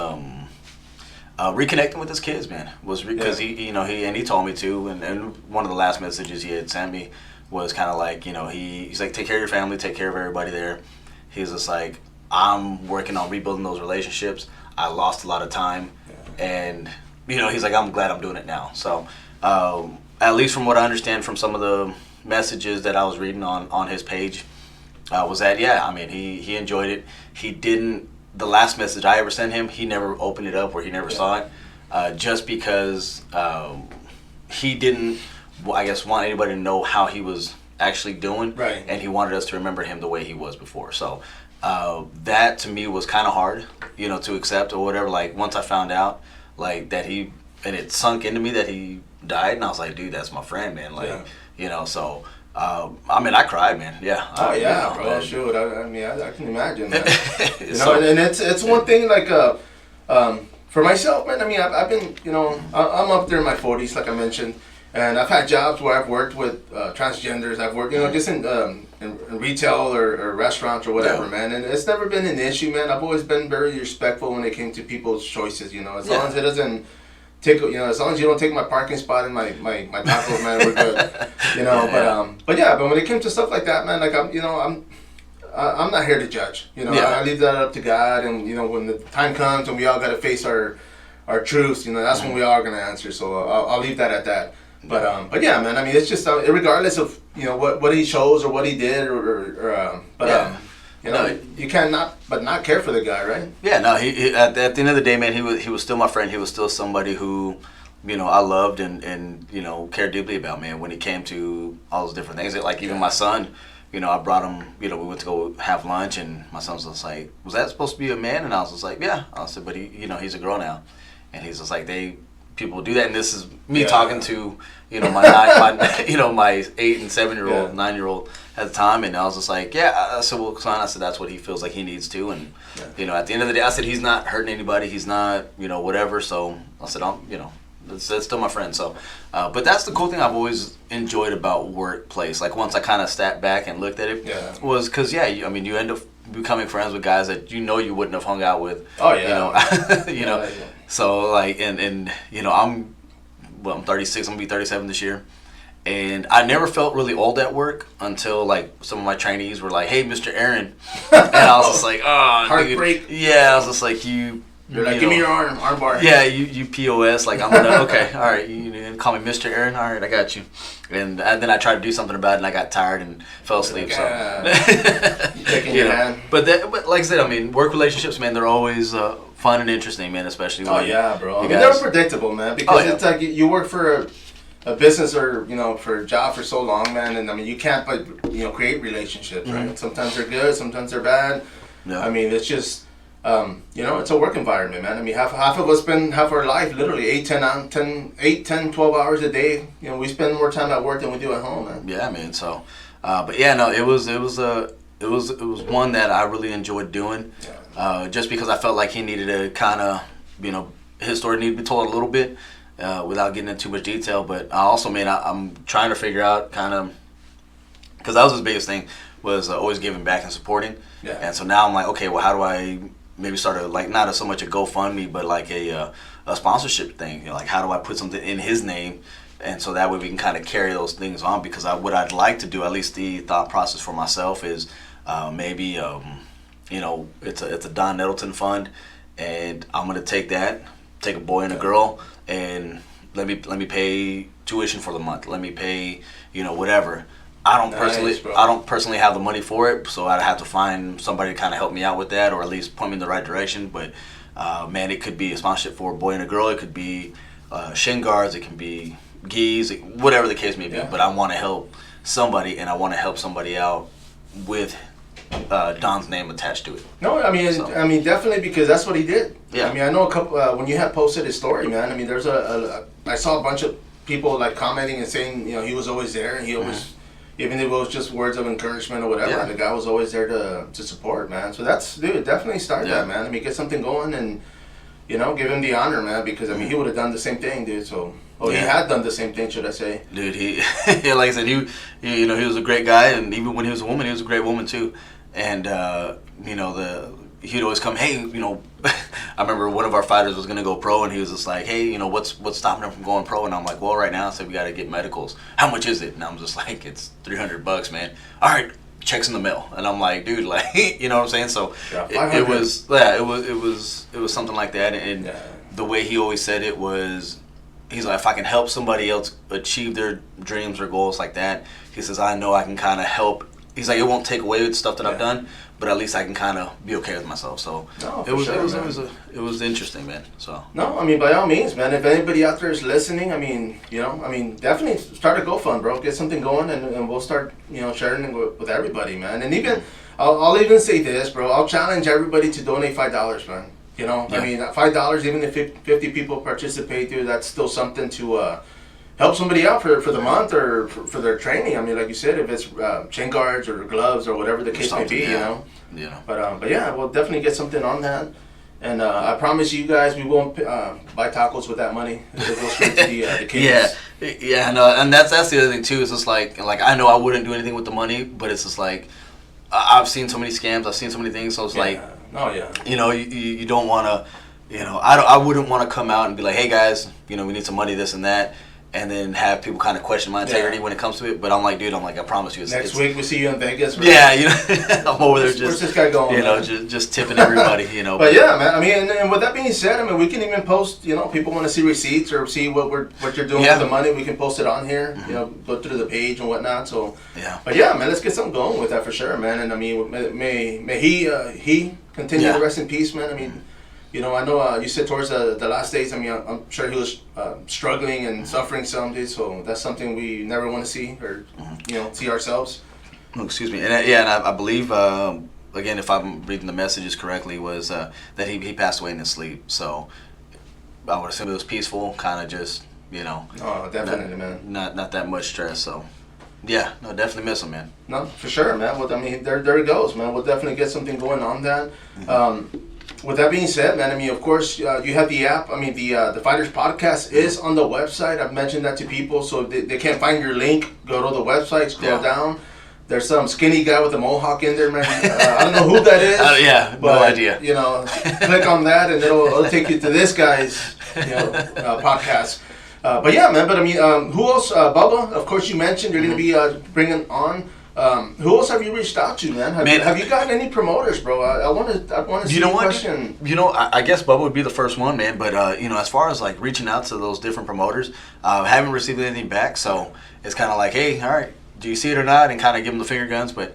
reconnecting with his kids, man. Was because he, you know, he told me to, and one of the last messages he had sent me was kind of like, you know, he's like, take care of your family, take care of everybody there. He's just like, I'm working on rebuilding those relationships. I lost a lot of time, and, you know, he's like, I'm glad I'm doing it now. So, at least from what I understand from some of the messages that I was reading on his page, was that, yeah, I mean, he enjoyed it. He didn't, the last message I ever sent him, he never opened it up, or he never saw it, just because he didn't, I guess, want anybody to know how he was actually doing, and he wanted us to remember him the way he was before. So that to me was kind of hard, you know, to accept or whatever. Like, once I found out, like, that and it sunk into me that he died, and I was like, dude, that's my friend, man. Like, you know, so I mean, I cried, man. Yeah. Oh yeah, you know, bro. Shoot, I mean, I can imagine that. You know, and it's one thing, like, for myself, man. I mean, I've been, you know, I'm up there in my 40s, like I mentioned. And I've had jobs where I've worked with transgenders. I've worked, you know, just in retail or restaurants or whatever, man. And it's never been an issue, man. I've always been very respectful when it came to people's choices, you know. As long as it doesn't take, you know, as long as you don't take my parking spot and my tacos, man, we're good. You know, but when it came to stuff like that, man, like, I'm not here to judge. You know, I leave that up to God. And, you know, when the time comes and we all got to face our truths, you know, that's when we are going to answer. So I'll leave that at that. But yeah, man. I mean, it's just regardless of, you know, what he chose or what he did, you know, you can't not care for the guy, right? Yeah, no. He at the end of the day, man, he was still my friend. He was still somebody who, you know, I loved and you know, cared deeply about, man. When it came to all those different things, like even my son, you know, I brought him. You know, we went to go have lunch, and my son was just like, "Was that supposed to be a man?" And I was just like, "Yeah." I said, "But he, you know, he's a girl now," and he's just like, people do that, and this is me talking to, you know, my 8 and 7 year old, 9 year old at the time, and I was just like, I said, well, son, I said, that's what he feels like he needs to, and you know, at the end of the day, I said, he's not hurting anybody, he's not, you know, whatever. So I said, you know, that's still my friend. So, but that's the cool thing I've always enjoyed about workplace. Like, once I kind of sat back and looked at it, was because I mean, you end up becoming friends with guys that you wouldn't have hung out with. Oh yeah. You know. So like and I'm 36. I'm gonna be 37 this year. And I never felt really old at work until like some of my trainees were like, "Hey, Mr. Aaron," and I was just like, "Oh, heartbreak." Dude. Yeah, I was just like, You're like, give me your arm bar. Yeah, you POS. Like I'm gonna okay, all right. You call me Mr. Aaron. All right, I got you. And then I tried to do something about it, and I got tired and fell asleep. Like, so taking your hand. But like I said, I mean, work relationships, man, they're always fun and interesting, man. Especially when bro. I mean, they're predictable, man, because it's like you work for a business or for a job for so long, man, and I mean you can't but create relationships, right? Sometimes they're good, sometimes they're bad. Yeah. I mean it's just it's a work environment, man. I mean half of us spend half our life literally 8, 10, 12 hours a day. We spend more time at work than we do at home, man. Yeah, man. So, but yeah, no, it was one that I really enjoyed doing, just because I felt like he needed to kind of his story needed to be told a little bit. Without getting into too much detail, but I also, man, I'm trying to figure out kind of, because that was his biggest thing, was always giving back and supporting. Yeah. And so now I'm like, okay, well, how do I maybe start like not so much a GoFundMe, but like a sponsorship thing? Like, how do I put something in his name, and so that way we can kind of carry those things on? Because what I'd like to do, at least the thought process for myself, is maybe it's a Don Nettleton fund, and I'm gonna take a boy and a girl, and let me pay tuition for the month. Let me pay, whatever. I don't personally have the money for it, so I'd have to find somebody to kind of help me out with that, or at least point me in the right direction. But man, it could be a sponsorship for a boy and a girl. It could be shin guards. It can be gis, whatever the case may be. Yeah. But I want to help somebody, and I want to help somebody out with Don's name attached to it. No, I mean definitely, because that's what he did. Yeah. I mean, I know a couple when you had posted his story, man. I mean, there's I saw a bunch of people like commenting and saying, he was always there, and he always, even if it was just words of encouragement or whatever, and the guy was always there to support, man. So definitely start that, man. I mean, get something going and give him the honor, man, because I mean he would have done the same thing, dude. So. He had done the same thing, should I say? Dude, he like I said, he was a great guy, and even when he was a woman, he was a great woman too. And he'd always come, hey, I remember one of our fighters was gonna go pro, and he was just like, hey, what's stopping him from going pro? And I'm like, well, right now, I said we gotta get medicals. How much is it? And I'm just like, it's $300, man. All right, checks in the mail. And I'm like, dude, like, you know what I'm saying? So it was something like that, and the way he always said it was, he's like, if I can help somebody else achieve their dreams or goals like that, he says, I know I can kind of help. He's like, it won't take away the stuff that I've done, but at least I can kind of be okay with myself. So it was interesting, man. So no, I mean, by all means, man. If anybody out there is listening, I mean, definitely start a GoFund, bro. Get something going, and we'll start, sharing it with everybody, man. And even I'll even say this, bro. I'll challenge everybody to donate $5, man. I mean, $5, even if 50 people participate, dude, that's still something to help somebody out for the month or for their training. I mean, like you said, if it's shin guards or gloves or whatever the case may be, Yeah. But yeah, we'll definitely get something on that. And I promise you guys, we won't buy tacos with that money. It'll go straight to the kids. Yeah, no, and that's the other thing too. Is just like I know I wouldn't do anything with the money, but it's just like I've seen so many scams. I've seen so many things. So it's like. Oh yeah. You don't want to, I wouldn't want to come out and be like, hey guys, we need some money, this and that, and then have people kind of question my integrity when it comes to it. But I'm like, dude, I promise you. Next week we see you in Vegas. Right? Yeah, I'm over there just. Where's this guy going? Just tipping everybody, But yeah, man. I mean, and with that being said, I mean, we can even post. People want to see receipts or see what you're doing with the money. We can post it on here. Go through the page and whatnot. So. Yeah. But yeah, man, let's get something going with that for sure, man. And I mean, may he continue to rest in peace, man. I mean, I know you said towards the last days. I mean, I'm sure he was struggling and suffering some, dude. So that's something we never want to see or see ourselves. Oh, excuse me, and I believe again, if I'm reading the messages correctly, was that he passed away in his sleep. So I would assume it was peaceful, kind of just Oh, definitely, man. Not that much stress. So. Yeah, no, definitely miss him, man. No, for sure, man. Well, I mean, there it goes, man. We'll definitely get something going on that. With that being said, man, I mean, of course, you have the app. I mean, the Fighters Podcast is on the website. I've mentioned that to people, so if they can't find your link, go to the website, scroll down. There's some skinny guy with a mohawk in there, man. I don't know who that is. Yeah, but, no idea. You know, click on that and it'll take you to this guy's podcast. But yeah, man. But I mean, who else? Bubba, of course, you mentioned you're going to be bringing on. Who else have you reached out to, man? Have you gotten any promoters, bro? I want to see your question. You know, I guess Bubba would be the first one, man. But you know, as far as like reaching out to those different promoters, haven't received anything back. So it's kind of like, hey, all right, do you see it or not? And kind of give them the finger guns. But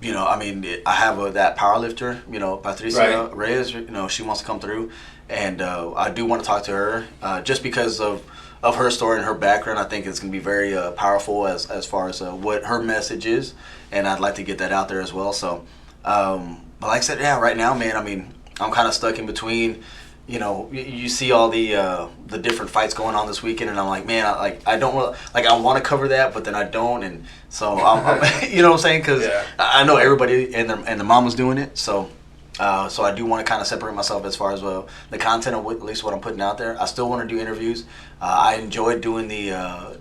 you know, I mean, I have that power lifter, you know, Patricia Reyes. You know, she wants to come through, and I do want to talk to her just because of her story and her background. I think it's going to be very powerful as far as what her message is, and I'd like to get that out there as well. So, but like I said, yeah, right now, man, I mean, I'm kind of stuck in between. You know, you see all the different fights going on this weekend, and I'm like, man, I don't really, like, I want to cover that, but then I don't, and so I'm you know what I'm saying? Because I know everybody and the mama's doing it, so. So I do want to kind of separate myself as far as the content of at least what I'm putting out there. I still want to do interviews. I enjoyed doing the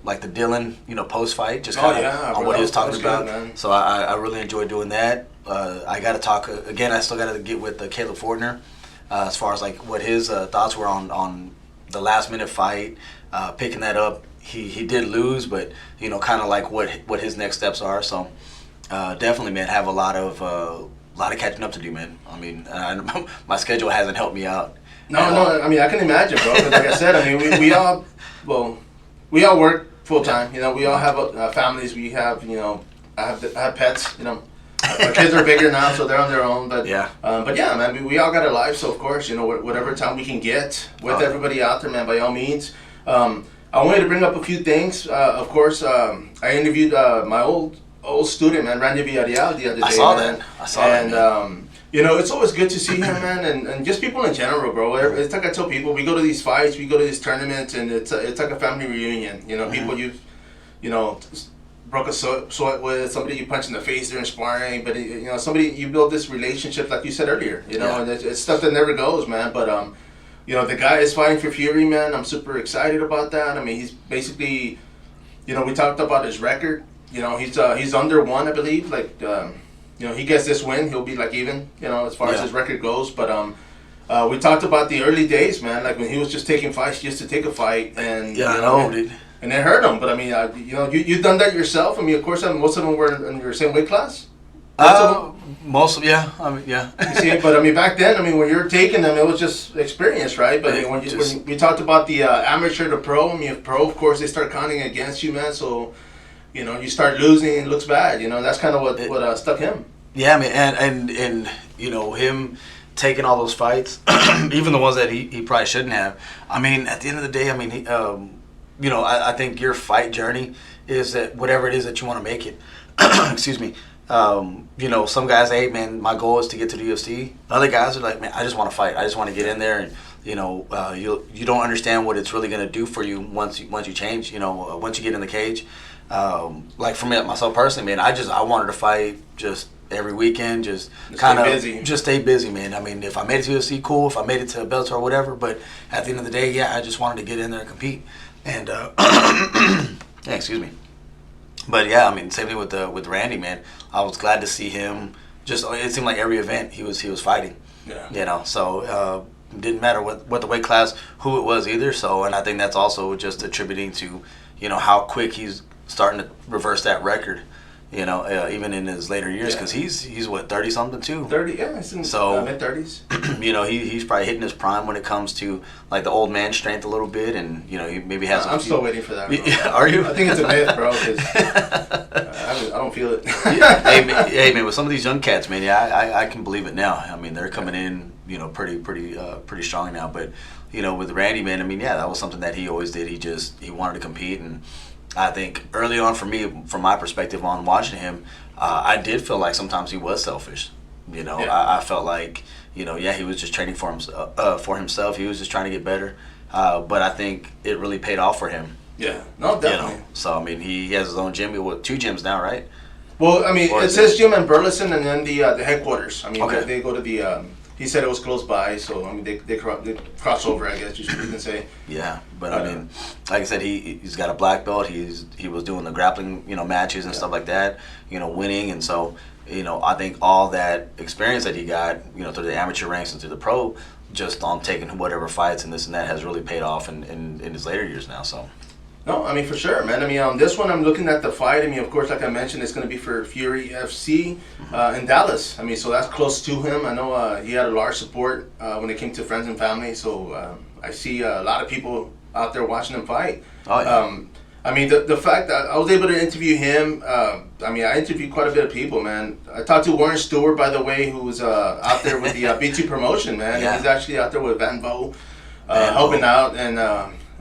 like the Dylan, you know, post fight, just kind of on what he was talking about. Good, so I really enjoyed doing that. I got to talk again. I still got to get with Caleb Fortner as far as like what his thoughts were on the last minute fight, picking that up. He did lose, but you know, kind of like what his next steps are. So definitely, man, have a lot of catching up to do, man. I mean, my schedule hasn't helped me out. No, I mean, I can imagine, bro. Like I said, I mean, we all work full time. You know, we all have families. We have, you know, I have pets. You know, my kids are bigger now, so they're on their own. But yeah, man, we all got our lives. So of course, you know, whatever time we can get with everybody out there, man, by all means. I wanted to bring up a few things. Of course, I interviewed my old student, man, Randy Villarreal, the other day. I saw that. You know, it's always good to see him, man, and just people in general, bro. It's like I tell people, we go to these fights, we go to these tournaments, and it's like a family reunion. You know, people you know, broke a sweat with, somebody you punch in the face during sparring, but you know, somebody you build this relationship, like you said earlier. You know, and it's stuff that never goes, man. But you know, the guy is fighting for Fury, man. I'm super excited about that. I mean, he's basically, you know, we talked about his record. You know, he's under one, I believe. Like, you know, he gets this win, he'll be like even, you know, as far as his record goes. But we talked about the early days, man. Like when he was just taking fights just to take a fight, and I know, dude. And it hurt him. But I mean, you know, you've done that yourself. I mean, of course, most of them were in your same weight class. Most of them. I mean, yeah. You see, but I mean, back then, I mean, when you're taking them, it was just experience, right? But I mean, when we talked about the amateur to pro, I mean, pro, of course, they start counting against you, man. So. You know, you start losing and it looks bad. You know, that's kind of what stuck him. Yeah, I mean, and you know, him taking all those fights, even the ones that he probably shouldn't have. I mean, at the end of the day, I mean, you know, I think your fight journey is that whatever it is that you want to make it. Excuse me. You know, some guys, hey, man, my goal is to get to the UFC. Other guys are like, man, I just want to fight. I just want to get in there and. You know, you don't understand what it's really going to do for you once you change. You know, once you get in the cage. Like for me, myself personally, man, I wanted to fight just every weekend, just kind of just stay busy, man. I mean, if I made it to UFC, cool. If I made it to Bellator or whatever, but at the end of the day, yeah, I just wanted to get in there and compete. And yeah, excuse me. But yeah, I mean, same thing with Randy, man. I was glad to see him. Just it seemed like every event he was fighting. Yeah. You know, so. Didn't matter what the weight class, who it was either. So, and I think that's also just attributing to, you know, how quick he's starting to reverse that record. You know, even in his later years, because he's what 30 something too. 30, yeah, he's in mid 30s. You know, he's probably hitting his prime when it comes to like the old man strength a little bit, and you know, he maybe has. I'm still waiting for that. Bro. Are you? I think it's a myth, bro. Cause I don't feel it. hey man, with some of these young cats, man, yeah, I can believe it now. I mean, they're coming in, you know, pretty strong now. But you know, with Randy, man, I mean, yeah, that was something that he always did. He wanted to compete, and I think early on for me, from my perspective on watching him, I did feel like sometimes he was selfish. You know, I felt like, you know, yeah, he was just training for himself. He was just trying to get better. But I think it really paid off for him. Yeah, no, definitely. You know? So I mean, he has his own gym. With 2 gyms now, right? Well, I mean, it's his gym in Burleson, and then the headquarters. I mean, they go to the he said it was close by, so I mean they cross over, I guess you can say. Yeah, but I mean, like I said, he's got a black belt. He was doing the grappling, matches and stuff like that, winning, and so I think all that experience that he got, through the amateur ranks and through the pro, just on taking whatever fights and this and that has really paid off in his later years now. So. No, I mean, for sure, man. I mean, this one, I'm looking at the fight. I mean, of course, like I mentioned, it's going to be for Fury FC in Dallas. I mean, so that's close to him. I know he had a large support when it came to friends and family. So I see a lot of people out there watching him fight. Oh, yeah. I mean, the fact that I was able to interview him, I mean, I interviewed quite a bit of people, man. I talked to Warren Stewart, by the way, who's out there with the B2 promotion, man. Yeah. He's actually out there with Van Vo, helping out, and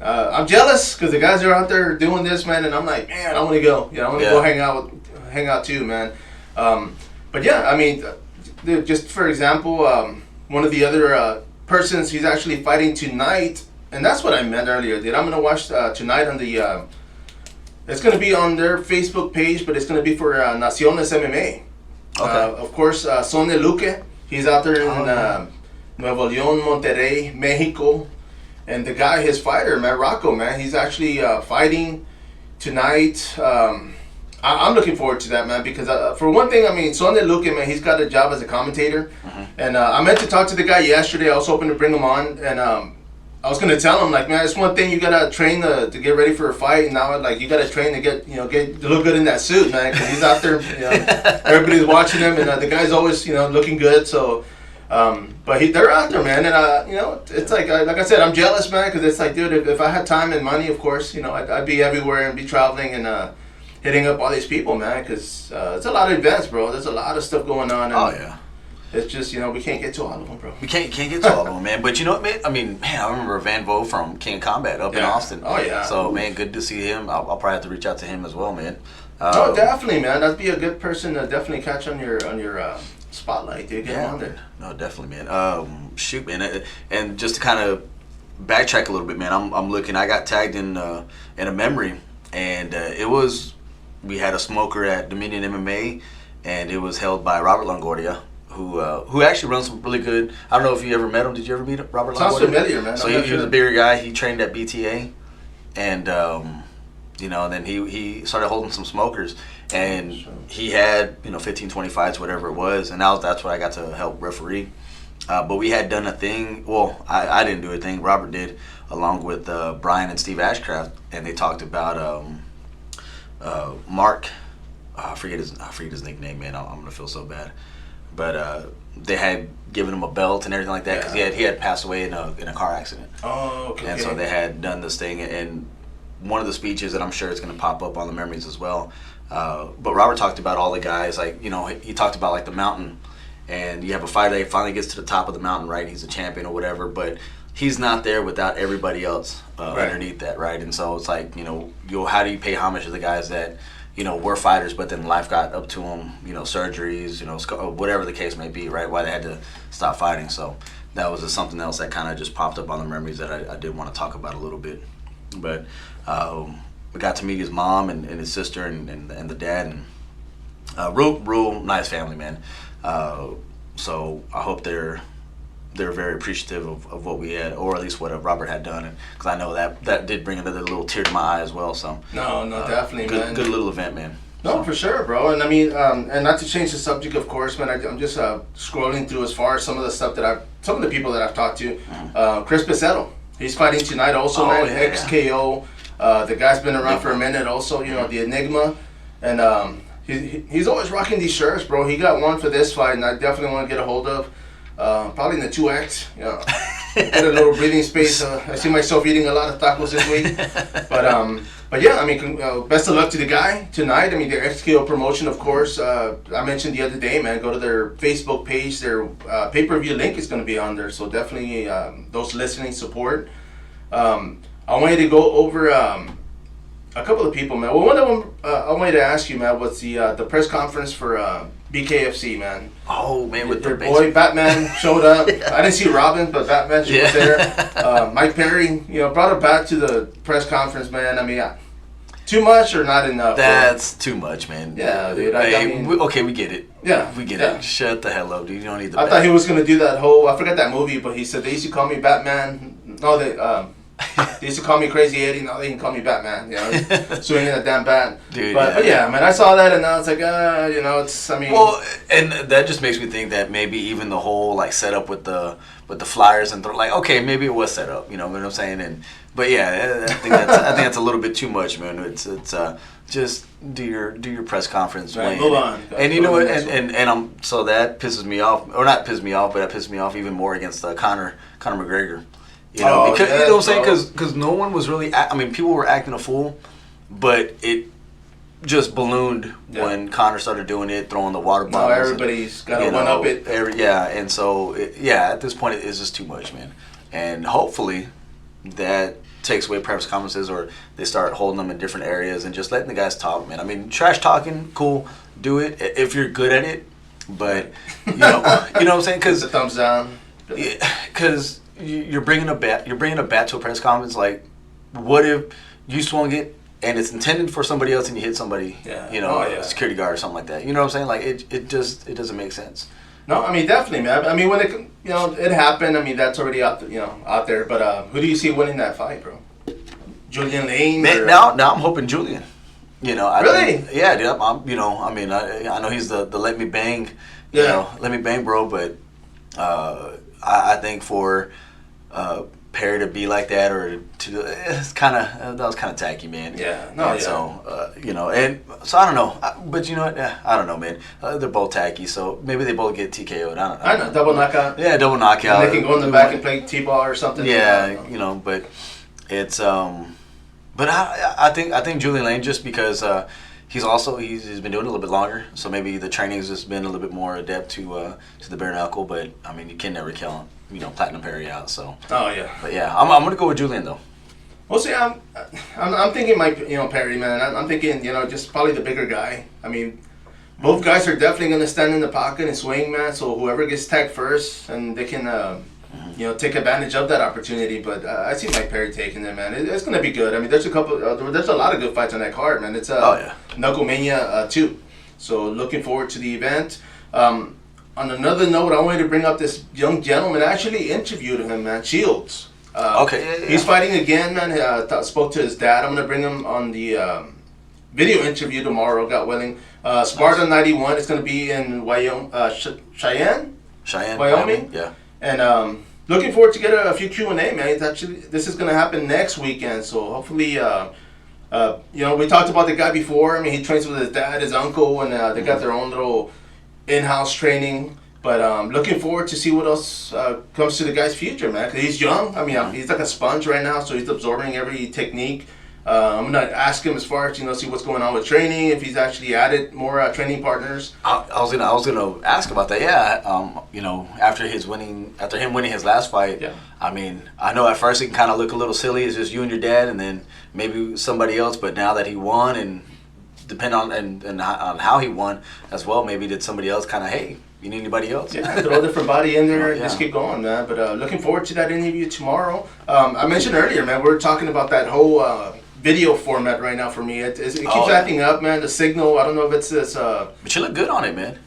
I'm jealous because the guys are out there doing this, man, and I'm like, man, I want to go. I want to go hang out too, man. But yeah, I mean, just for example, one of the other persons, he's actually fighting tonight, and that's what I meant earlier. Dude, I'm gonna watch tonight on the. It's gonna be on their Facebook page, but it's gonna be for Naciones MMA. Okay. Of course, Sonny Luque, he's out there in Nuevo León, Monterrey, Mexico. And the guy, his fighter, man, Rocco, man, he's actually fighting tonight. I'm looking forward to that, man, because for one thing, I mean, Sonny Luque, man, he's got a job as a commentator. And I meant to talk to the guy yesterday. I was hoping to bring him on, and I was gonna tell him, like, man, it's one thing you gotta train to get ready for a fight, and now like you gotta train to get to look good in that suit, man, because he's out there, everybody's watching him, and the guy's always looking good, so. But they're out there, man, and it's like I said, I'm jealous, man, because it's like, dude, if I had time and money, of course, I'd be everywhere and be traveling and hitting up all these people, man, because it's a lot of events, bro. There's a lot of stuff going on. And oh yeah. It's just we can't get to all of them, bro. We can't get to all of them, man. But you know what, man? I mean, man, I remember Van Vo from King Combat up in Austin. Oh yeah. So man, good to see him. I'll probably have to reach out to him as well, man. No, definitely, man. That'd be a good person to definitely catch on your spotlight, dude. Get him on there. No, definitely, man. Shoot, man. And just to kind of backtrack a little bit, man. I'm looking. I got tagged in a memory, and we had a smoker at Dominion MMA, and it was held by Robert Longoria, who actually runs some really good. I don't know if you ever met him. Did you ever meet Robert Longoria? Sounds familiar, man. So he was a bigger guy. He trained at BTA, and then he started holding some smokers, and he had 15, 20 fights, whatever it was, and that's what I got to help referee. But we had done a thing. Well, I didn't do a thing. Robert did, along with Brian and Steve Ashcraft, and they talked about Mark. I forget his nickname, man. I'm gonna feel so bad. But they had given him a belt and everything like that because he had passed away in a car accident. Oh, okay. And so they had done this thing, and one of the speeches that I'm sure it's going to pop up on the memories as well. But Robert talked about all the guys, like he talked about like the mountain, and you have a fighter that finally gets to the top of the mountain, right? He's a champion or whatever, but he's not there without everybody else underneath that, right? And so it's like how do you pay homage to the guys that were fighters, but then life got up to them, surgeries, whatever the case may be, right? Why they had to stop fighting. So that was just something else that kind of just popped up on the memories that I did want to talk about a little bit. But we got to meet his mom and his sister and the dad, and real nice family, man. So I hope they're very appreciative of what we had, or at least what Robert had done, because I know that did bring another little tear to my eye as well. So no, definitely, man. Good little event, man. No, for sure, bro. And I mean, and not to change the subject, of course, man. I'm just scrolling through as far as some of the people that I've talked to. Chris Picetto, he's fighting tonight, also, man. Yeah, XKO. The guy's been around for a minute, also. The Enigma, and he's always rocking these shirts, bro. He got one for this fight, and I definitely want to get a hold of. Probably in the 2X, get a little breathing space. I see myself eating a lot of tacos this week, but yeah, I mean, best of luck to the guy tonight. I mean, their XKO promotion, of course. I mentioned the other day, man. Go to their Facebook page. Their pay-per-view link is going to be on there, so definitely those listening support. I wanted to go over a couple of people, man. Well, one of them I wanted to ask you, man, was the press conference for BKFC, man. Oh, man, with your boy Batman showed up. I didn't see Robin, but Batman was there. Mike Perry, brought it back to the press conference, man. I mean, too much or not enough? That's too much, man. Yeah, dude. Okay, we get it. Yeah, we get it. Shut the hell up, dude. You don't need the. I thought he was gonna do that whole. I forgot that movie, but he said they used to call me Batman. No, they used to call me Crazy Eddie. Now they can call me Batman. You know, swinging a damn bat. Dude, but yeah, man, I saw that and now it's like, you know, it's. I mean. Well, and that just makes me think that maybe even the whole like setup with the flyers and like, okay, maybe it was set up. You know what I'm saying? But yeah, I think that's a little bit too much, man. It's just do your press conference. Right, move on. And you know what? And so that pisses me off, or not pisses me off, but that pisses me off even more against Conor McGregor. You know, because you know what I'm saying? Because no one was really. I mean, people were acting a fool, but it just ballooned when Conor started doing it, throwing the water bottles. Now everybody's got to one up it. And so at this point it's just too much, man. And hopefully that takes away press conferences, or they start holding them in different areas and just letting the guys talk, man. I mean, trash talking, cool, do it if you're good at it, but you know what I'm saying? Because the thumbs down. Because you're bringing a bat to a press conference. Like, what if you swung it and it's intended for somebody else and you hit somebody? A security guard or something like that. You know what I'm saying? Like, it doesn't make sense. No, I mean, definitely, man. I mean, when it happened. I mean, that's already out there. But who do you see winning that fight, bro? Julian Lane? Man, now I'm hoping Julian. You know, really? Yeah, dude. I know he's the let me bang, let me bang, bro. But I think for Perry to be like that, or that was kind of tacky, man. Yeah, no, and so and so I don't know, but you know what? I don't know, man. They're both tacky, so maybe they both get TKO'd. I don't know. Double knockout. Yeah, double knockout. And they can go in the back and play T-ball or something. Yeah, but it's but I think Julian Lane, just because he's been doing it a little bit longer, so maybe the training's just been a little bit more adept to the bare knuckle. But I mean, you can never count Platinum Perry out. So. Oh yeah. But yeah, I'm gonna go with Julian though. Well, see, I'm thinking Perry, man. I'm thinking just probably the bigger guy. I mean, both guys are definitely gonna stand in the pocket and swing, man. So whoever gets tagged first, and they can take advantage of that opportunity. But I see Mike Perry taking it, man. It's gonna be good. I mean, there's a lot of good fights on that card, man. It's Knucklemania 2. So looking forward to the event. On another note, I wanted to bring up this young gentleman. I actually interviewed him, man. Shields. He's fighting again, man. Spoke to his dad. I'm gonna bring him on the video interview tomorrow, God willing. Sparta 91. It's gonna be in Cheyenne, Wyoming. Yeah. And looking forward to get a few Q&A, man. This is gonna happen next weekend, so hopefully, we talked about the guy before. I mean, he trains with his dad, his uncle, and they got their own little in-house training. But looking forward to see what else comes to the guy's future, man. Cause he's young. I mean, he's like a sponge right now, so he's absorbing every technique. I'm gonna ask him as far as see what's going on with training, if he's actually added more training partners. I was gonna ask about that. Yeah, after him winning his last fight. Yeah. I mean, I know at first it can kind of look a little silly. It's just you and your dad, and then maybe somebody else. But now that he won, and depend on on how he won as well, maybe did somebody else kind of, hey, you need anybody else? Yeah, throw a different body in there and just keep going, man. But looking forward to that interview tomorrow. I mentioned earlier, man, we're talking about that whole video format right now for me. It keeps acting up, man. The signal, I don't know if it's this. But you look good on it, man.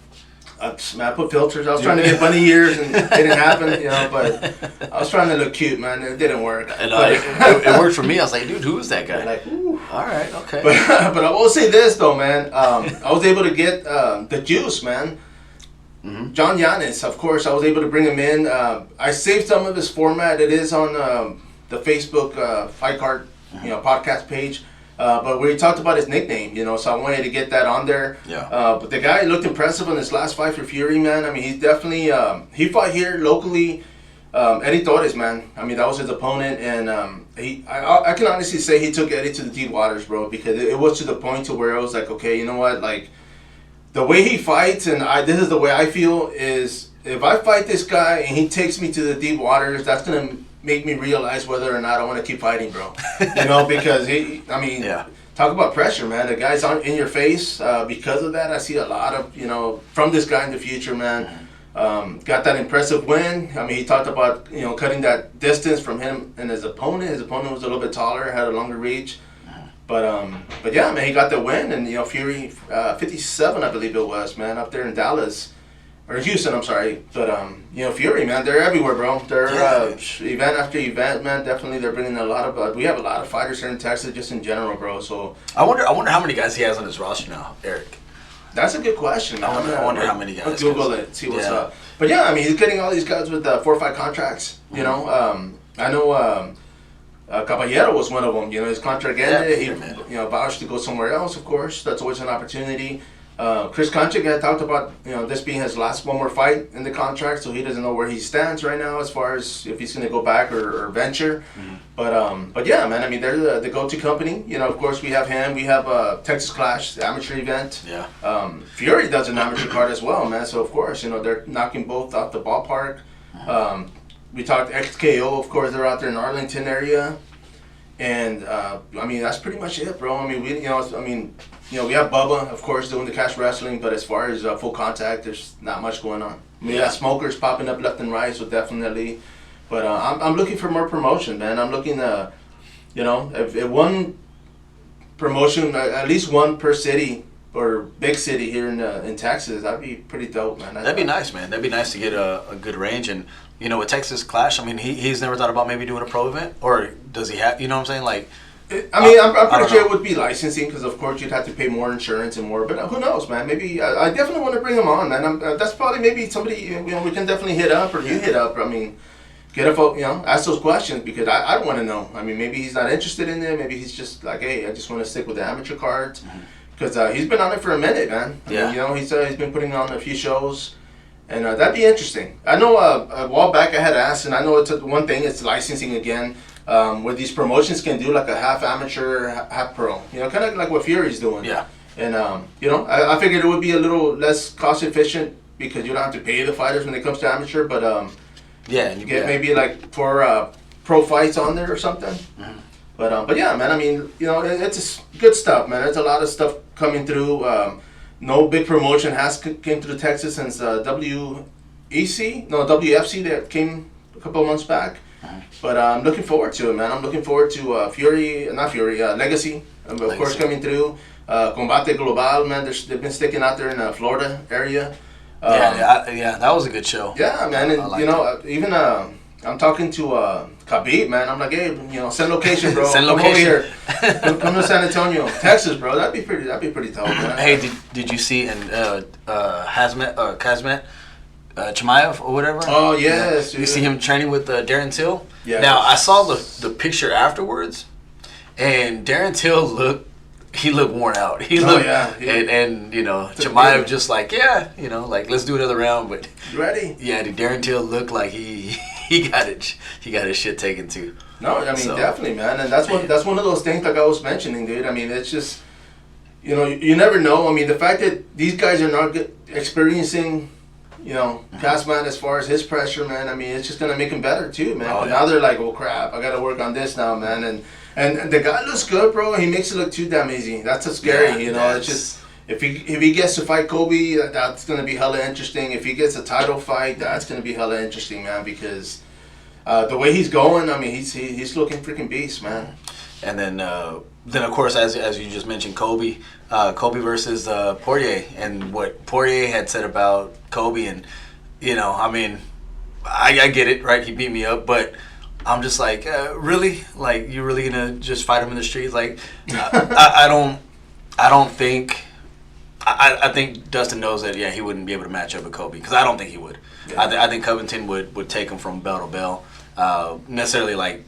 I put filters. I was trying to get bunny ears, and it didn't happen, but I was trying to look cute, man. It didn't work. And it worked for me. I was like, dude, who is that guy? Like, ooh. All right, okay. But I will say this, though, man. I was able to get the juice, man. Mm-hmm. John Yanis, of course, I was able to bring him in. I saved some of his format. It is on the Facebook Fight Card, podcast page. But we talked about his nickname, so I wanted to get that on there. Yeah. But the guy looked impressive on his last fight for Fury, man. I mean, he's definitely he fought here locally. Eddie Torres, man. I mean, that was his opponent, and I can honestly say he took Eddie to the deep waters, bro, because it was to the point to where I was like, okay, you know what, like. The way he fights, and this is the way I feel, is if I fight this guy and he takes me to the deep waters, that's going to make me realize whether or not I want to keep fighting, bro. Because talk about pressure, man. The guy's in your face. Because of that, I see a lot of, from this guy in the future, man. Got that impressive win. I mean, he talked about, cutting that distance from him and his opponent. His opponent was a little bit taller, had a longer reach. But yeah, man, he got the win, and Fury 57, I believe it was, man, up there in Dallas. Or Houston, I'm sorry. But, Fury, man, they're everywhere, bro. They're event after event, man. Definitely, they're bringing a lot of... we have a lot of fighters here in Texas just in general, bro. So I wonder how many guys he has on his roster now, Eric. That's a good question, man. I wonder how many guys. Let's Google it, see what's up. But, yeah, I mean, he's getting all these guys with 4 or 5 contracts, you know. I know Caballero was one of them. His contract ended. He vouched to go somewhere else, of course. That's always an opportunity. Chris Konchik had talked about this being his last one more fight in the contract, so he doesn't know where he stands right now as far as if he's going to go back or venture. But yeah, man, I mean they're the go-to company. Of course we have him. We have Texas Clash, the amateur event. Yeah. Fury does an amateur card as well, man. So of course they're knocking both out the ballpark. We talked XKO, of course they're out there in Arlington area. And I mean that's pretty much it, bro. I mean we we have Bubba, of course, doing the cash wrestling, but as far as full contact, there's not much going on. We got smokers popping up left and right, so definitely. But I'm looking for more promotion, man. I'm looking to, if one promotion, at least one per city or big city here in Texas, that'd be pretty dope, man. That'd be nice, man. That'd be nice to get a good range. And with Texas Clash, I mean, he's never thought about maybe doing a pro event, or does he have? You know what I'm saying, like. I'm pretty sure it would be licensing because, of course, you'd have to pay more insurance and more. But who knows, man? Maybe I definitely want to bring him on, man. That's probably maybe somebody we can definitely hit up or you hit up. I mean, get a ask those questions because I want to know. I mean, maybe he's not interested in it. Maybe he's just like, hey, I just want to stick with the amateur cards because he's been on it for a minute, man. I mean, he's been putting on a few shows. And that'd be interesting. I know a while back I had asked, and I know it's one thing. It's licensing again. Where these promotions can do like a half amateur, half pro, kind of like what Fury's doing. Yeah. And I figured it would be a little less cost efficient because you don't have to pay the fighters when it comes to amateur, but you get maybe like 4 pro fights on there or something. But yeah, man. I mean, it's good stuff, man. There's a lot of stuff coming through. No big promotion came through Texas since WFC that came a couple of months back. But I'm looking forward to it, man. I'm looking forward to Legacy, of course, coming through. Combate Global, man. They've been sticking out there in the Florida area. That was a good show. Yeah, man. And, even I'm talking to Khabib, man. I'm like, hey, send location, bro. Send come location. over here. Come to San Antonio, Texas, bro. That'd be pretty tough, man. Hey, did you see Kazmat? Chimaev or whatever. Oh yes, you see him training with Darren Till. Yeah. Now I saw the picture afterwards, and Darren Till looked worn out. And Chimaev just like like let's do another round. But you ready? Yeah, Darren Till looked like he got his shit taken too. No, I mean definitely, man, and that's one of those things like I was mentioning, dude. I mean, it's just you never know. I mean, the fact that these guys are not experiencing. Kazmat, as far as his pressure, man, I mean, it's just going to make him better, too, man. But now they're like, oh, crap, I got to work on this now, man. And the guy looks good, bro. He makes it look too damn easy. That's so scary, It's just, if he gets to fight Kobe, that's going to be hella interesting. If he gets a title fight, that's going to be hella interesting, man, because the way he's going, I mean, he's looking freaking beast, man. And then of course, as you just mentioned, Kobe versus Poirier, and what Poirier had said about Kobe, and I mean, I get it, right? He beat me up, but I'm just like, really? Like, you're really gonna just fight him in the streets? Like, I don't think. I think Dustin knows that. Yeah, he wouldn't be able to match up with Kobe because I don't think he would. Yeah. I think Covington would take him from bell to bell. Necessarily like.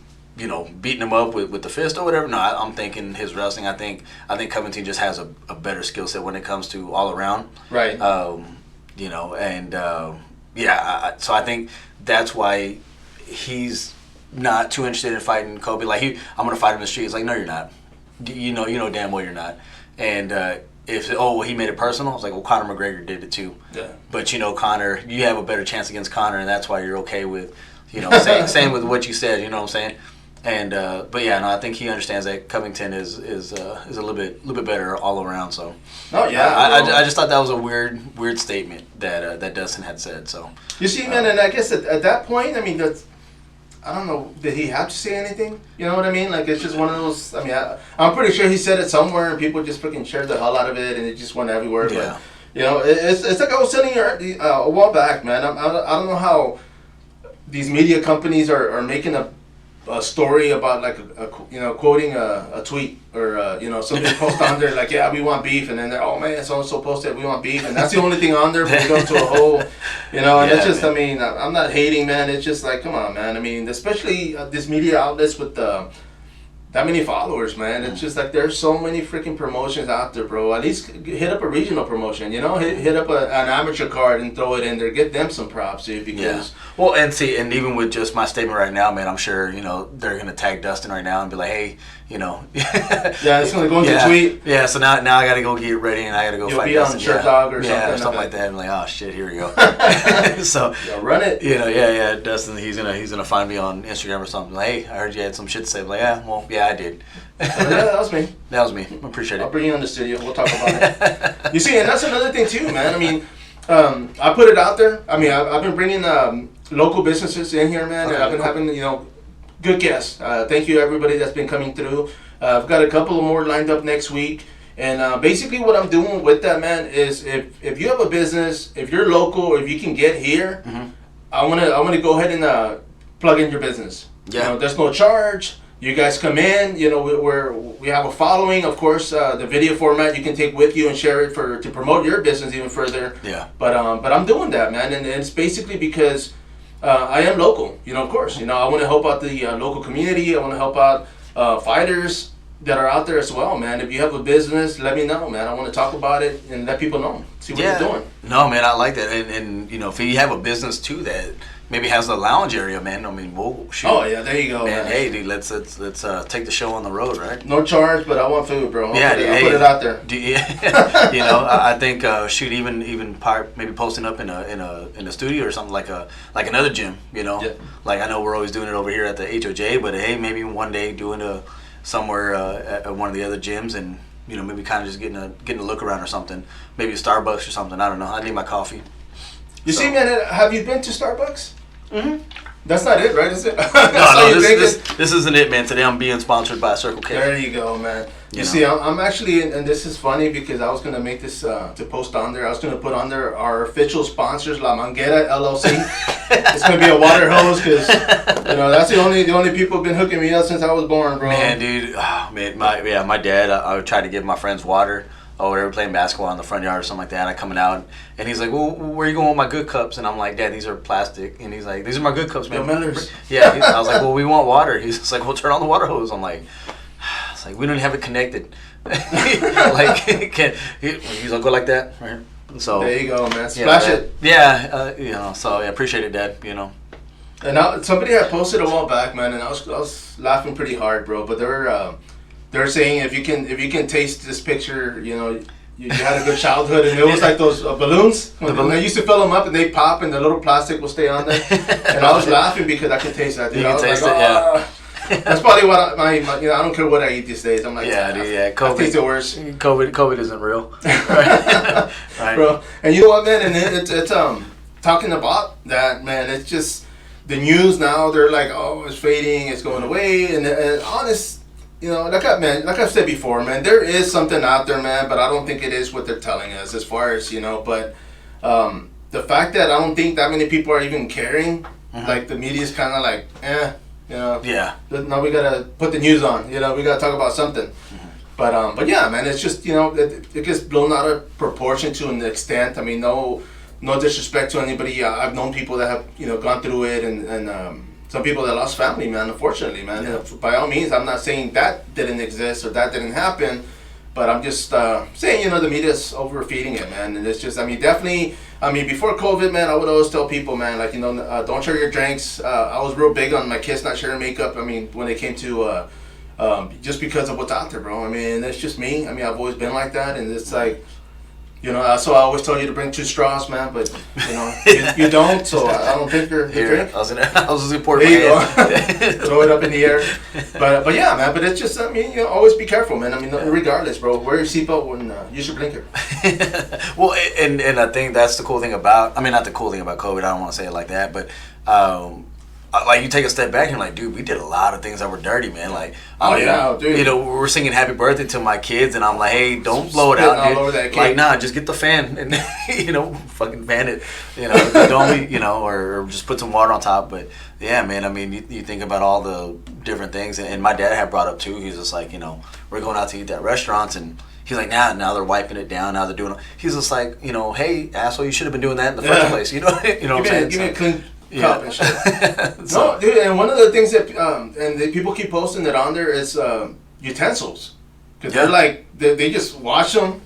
Beating him up with the fist or whatever. No, I'm thinking his wrestling. I think Covington just has a better skill set when it comes to all around. Right. So I think that's why he's not too interested in fighting Kobe. Like I'm gonna fight him in the street. It's like, no, you're not. You know damn well you're not. And he made it personal. I was like, well, Conor McGregor did it too. Yeah. But Conor, you have a better chance against Conor, and that's why you're okay with. Same with what you said. You know what I'm saying? And but yeah, no, I think he understands that Covington is a little bit better all around. So I just thought that was a weird statement that Dustin had said. So you see, man, and I guess at that point, I mean, I don't know, did he have to say anything? You know what I mean? Like, it's just one of those, I mean, I'm pretty sure he said it somewhere and people just freaking shared the hell out of it and it just went everywhere. Yeah. But, you know, it's like I was telling you a while back, man. I don't know how these media companies are making a story about like you know, quoting a tweet or you know, somebody post on there like, yeah, we want beef, and then they're, oh man, so and so posted we want beef, and that's the only thing on there, but we go to a whole, you know, and it's just, man. I mean, I'm not hating, man. It's just like, come on, man. I mean, especially these media outlets with that many followers, man. It's just like there's so many freaking promotions out there, bro. At least hit up a regional promotion, you know, hit up an amateur card and throw it in there. Get them some props, dude, because well, and see, and even with just my statement right now, man, I'm sure, you know, they're gonna tag Dustin right now and be like, hey, you know, yeah, it's gonna go into tweet. Yeah, so now I gotta go get ready and I gotta go You'll fight be Dustin. on Shirt Dog or something like that. I'm like, oh shit, here we go. So run it. You know, Dustin, he's gonna find me on Instagram or something. Like, hey, I heard you had some shit to say. I'm like, yeah, I did. Yeah, that was me. That was me. I appreciate it. I'll bring you in the studio. We'll talk about it. You see, and that's another thing too, man. I mean, I put it out there. I mean, I've been bringing local businesses in here, man. And I've been having, you know, good guests. Thank you, everybody that's been coming through. I've got a couple of more lined up next week. And basically what I'm doing with that, man, is if you have a business, if you're local, or if you can get here, I wanna go ahead and plug in your business. Yeah. You know, there's no charge. You guys come in, you know, we have a following, of course. The video format you can take with you and share it to promote your business even further. Yeah. But I'm doing that, man, and it's basically because I am local. You know, of course. You know, I want to help out the local community. I want to help out fighters that are out there as well, man. If you have a business, let me know, man. I want to talk about it and let people know. See what you're doing. No, man, I like that. And you know, if you have a business too that maybe has a lounge area, man. I mean, we'll shoot. Oh yeah, there you go, man. Hey, dude, let's take the show on the road, right? No charge, but I want food, bro. I'll put it out there. You know, I think shoot, even maybe posting up in a studio or something like another gym. You know, like I know we're always doing it over here at the HOJ, but hey, maybe one day doing somewhere at one of the other gyms, and you know, maybe kind of just getting a look around or something. Maybe a Starbucks or something. I don't know. I need my coffee. You see, man, have you been to Starbucks? Mm-hmm. That's not it, right? Is it? No, this isn't it, man. Today I'm being sponsored by Circle K. There you go, man. You see, I'm actually, and this is funny because I was going to make this to post on there. I was going to put on there our official sponsors, La Manguera LLC. It's going to be a water hose because, you know, that's the only people who've been hooking me up since I was born, bro. Man, dude, my dad, I would try to give my friends water. Oh, they were playing basketball in the front yard or something like that. I coming out, and he's like, well, where are you going with my good cups? And I'm like, Dad, these are plastic. And he's like, these are my good cups, man. Millers. Yeah. I was like, well, we want water. He's just like, well, turn on the water hose. I'm like, it's like, we don't have it connected. Like, he's like, go like that. Right. So there you go, man. Splash it. Yeah, you know, so I appreciate it, Dad, you know. And somebody had posted a while back, man, and I was laughing pretty hard, bro. But they're saying if you can taste this picture, you know, you had a good childhood, and it was like those balloons. I used to fill them up, and they pop, and the little plastic will stay on there. And I was laughing because I could taste that. Dude. You can taste like, it, yeah. That's probably what my you know, I don't care what I eat these days. I'm like, yeah, dude, yeah. COVID, I taste it worse. COVID isn't real, right? Bro. And you know what, man? And it's talking about that, man. It's just the news now. They're like, oh, it's fading, it's going away, and honest. You know, like I've said before, man, there is something out there, man, but I don't think it is what they're telling us as far as, you know, but the fact that I don't think that many people are even caring, like the media's kind of like, you know. Yeah. Now we got to put the news on, you know, we got to talk about something. But yeah, man, it's just, you know, it gets blown out of proportion to an extent. I mean, no disrespect to anybody. I've known people that have, you know, gone through it and some people that lost family, man, unfortunately, man. Yeah. By all means, I'm not saying that didn't exist or that didn't happen, but I'm just saying, you know, the media's overfeeding it, man. And it's just, I mean, definitely, before COVID, man, I would always tell people, man, like, you know, don't share your drinks. I was real big on my kids not sharing makeup. I mean, when it came to, just because of what's out there, bro. I mean, that's just me. I mean, I've always been like that, and it's like, you know, so I always told you to bring 2 straws, man, but, you know, you don't, so I don't think you're drink. I was just pour there you go. Throw it up in the air. But yeah, man, but it's just, I mean, you know, always be careful, man. I mean, regardless, bro, wear your seatbelt when use your blinker. Well, and I think that's the cool thing about, I mean, not the cool thing about COVID, I don't want to say it like that, but like you take a step back and you're like, dude, we did a lot of things that were dirty, man. Like, dude. You know, we're singing "Happy Birthday" to my kids, and I'm like, hey, don't blow it out, dude. All over that like, nah, just get the fan and you know, fucking fan it. You know, don't you know, or just put some water on top. But yeah, man, I mean, you think about all the different things, and my dad had brought up too. He's just like, you know, we're going out to eat at restaurants, and he's like, now they're wiping it down. Now they're doing. He's just like, you know, hey, asshole, you should have been doing that in the first place. You know what I'm saying? Give me a clean cup and shit. No, dude, and one of the things that and people keep posting it on there is utensils, because they're like they just wash them